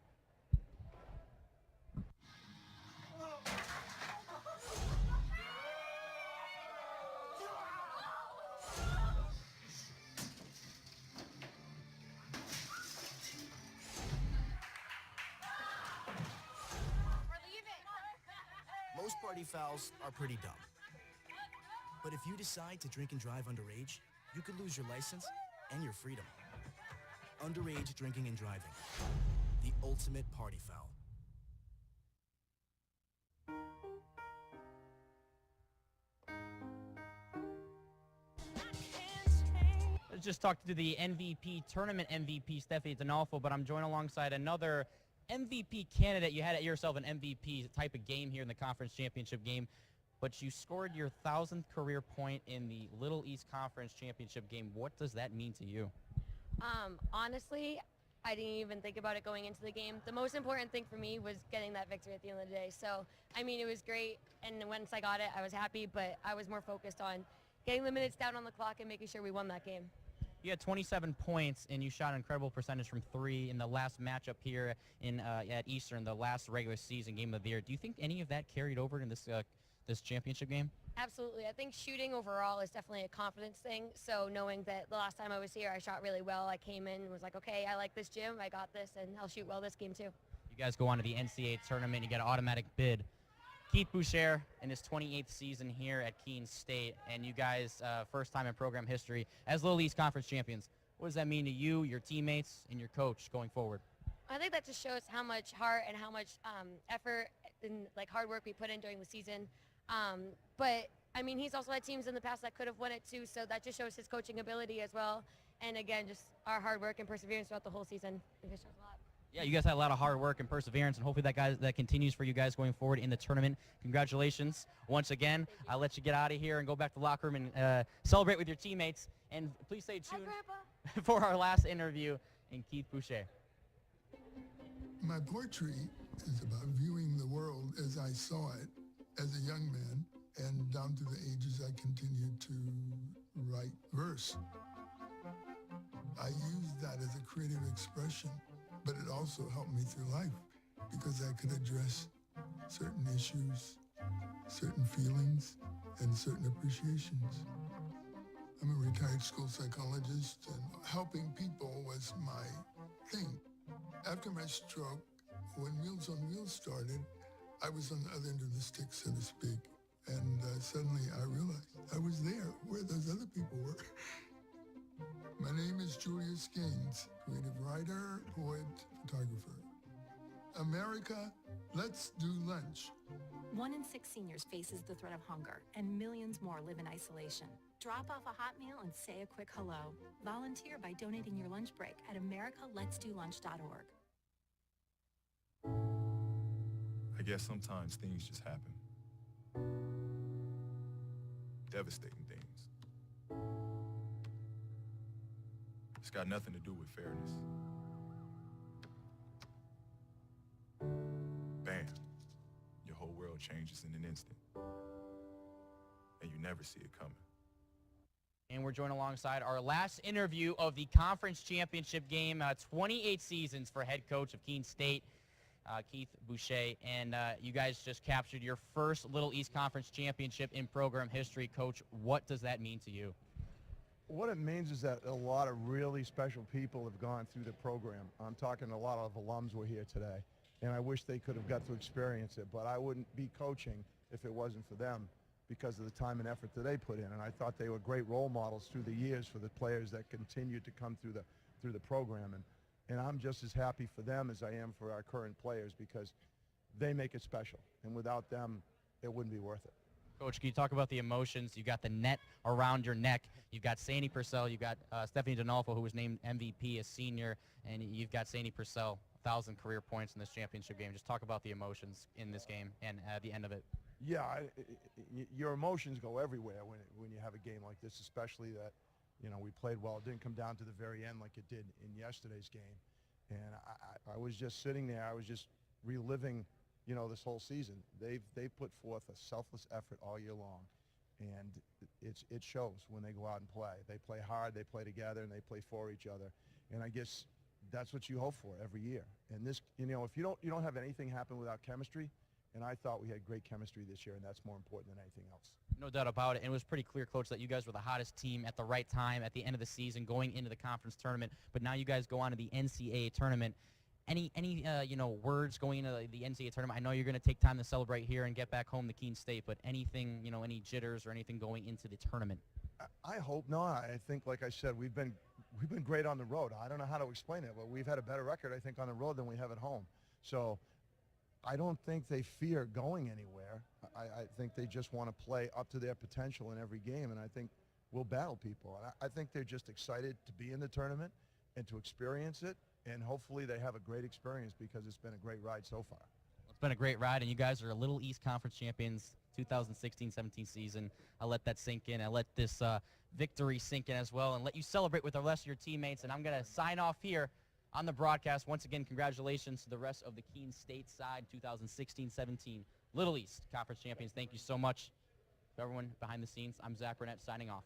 Most party fouls are pretty dumb. But if you decide to drink and drive underage, you could lose your license and your freedom. Underage drinking and driving. The ultimate party foul. Let's just talk to the MVP, tournament MVP, Stephanie Dinolfo, but I'm joined alongside another MVP candidate. You had yourself an MVP type of game here in the conference championship game, but you scored your 1,000th career point in the Little East Conference championship game. What does that mean to you? Honestly, I didn't even think about it going into the game. The most important thing for me was getting that victory at the end of the day. So, I mean, it was great, and once I got it, I was happy, but I was more focused on getting the minutes down on the clock and making sure we won that game. You had 27 points, and you shot an incredible percentage from three in the last matchup here at Eastern, the last regular season game of the year. Do you think any of that carried over in this championship game? Absolutely. I think shooting overall is definitely a confidence thing. So knowing that the last time I was here, I shot really well. I came in and was like, okay, I like this gym. I got this, and I'll shoot well this game too. You guys go on to the NCAA tournament. You get an automatic bid. Keith Boucher in his 28th season here at Keene State, and you guys, first time in program history as Little East Conference champions. What does that mean to you, your teammates, and your coach going forward? I think that just shows how much heart and how much effort and hard work we put in during the season. But I mean, he's also had teams in the past that could have won it too, so that just shows his coaching ability as well. And again, just our hard work and perseverance throughout the whole season. I think it shows a lot. Yeah, you guys had a lot of hard work and perseverance, and hopefully that continues for you guys going forward in the tournament. Congratulations once again. I'll let you get out of here and go back to the locker room and celebrate with your teammates. And please stay tuned for our last interview in Keith Boucher. My poetry is about viewing the world as I saw it as a young man, and down to the ages I continued to write verse. I used that as a creative expression, but it also helped me through life because I could address certain issues, certain feelings, and certain appreciations. I'm a retired school psychologist, and helping people was my thing. After my stroke, when Meals on Wheels started, I was on the other end of the stick, so to speak, and suddenly I realized I was there where Julius Gaines, creative writer, poet, photographer. America, let's do lunch. 1 in 6 seniors faces the threat of hunger, and millions more live in isolation. Drop off a hot meal and say a quick hello. Volunteer by donating your lunch break at americaletsdolunch.org. I guess sometimes things just happen. Devastating things. It's got nothing to do with fairness. Bam. Your whole world changes in an instant. And you never see it coming. And we're joined alongside our last interview of the conference championship game, 28 seasons for head coach of Keene State, Keith Boucher. And you guys just captured your first Little East Conference championship in program history. Coach, what does that mean to you? What it means is that a lot of really special people have gone through the program. I'm talking a lot of alums were here today, and I wish they could have got to experience it, but I wouldn't be coaching if it wasn't for them because of the time and effort that they put in. And I thought they were great role models through the years for the players that continued to come through the program. And I'm just as happy for them as I am for our current players because they make it special. And without them, it wouldn't be worth it. Coach, can you talk about the emotions? You got the net around your neck. You've got Sandy Purcell. You've got Stephanie Donolfo, who was named MVP as senior. And you've got Sandy Purcell, 1,000 career points in this championship game. Just talk about the emotions in this game and at the end of it. Yeah, your emotions go everywhere when you have a game like this, especially that, you know, we played well. It didn't come down to the very end like it did in yesterday's game. And I was just sitting there. I was just reliving, you know, this whole season. They've put forth a selfless effort all year long, and it shows when they go out and play. They play hard, they play together, and they play for each other. And I guess that's what you hope for every year. And this, you know, if you don't have anything happen without chemistry, and I thought we had great chemistry this year, and that's more important than anything else. No doubt about it. And it was pretty clear, Coach, that you guys were the hottest team at the right time at the end of the season, going into the conference tournament. But now you guys go on to the NCAA tournament. Any you know, words going into the NCAA tournament? I know you're going to take time to celebrate here and get back home to Keene State, but anything, you know, any jitters or anything going into the tournament? I hope not. I think, like I said, we've been great on the road. I don't know how to explain it, but we've had a better record, I think, on the road than we have at home. So I don't think they fear going anywhere. I think they just want to play up to their potential in every game, and I think we'll battle people. And I think they're just excited to be in the tournament and to experience it, and hopefully they have a great experience because it's been a great ride so far. It's been a great ride, and you guys are Little East Conference champions 2016-17 season. I'll let that sink in. I'll let this victory sink in as well and let you celebrate with the rest of your teammates. And I'm going to sign off here on the broadcast. Once again, congratulations to the rest of the Keene State side, 2016-17 Little East Conference champions. Thank you so much to everyone behind the scenes. I'm Zach Burnett signing off.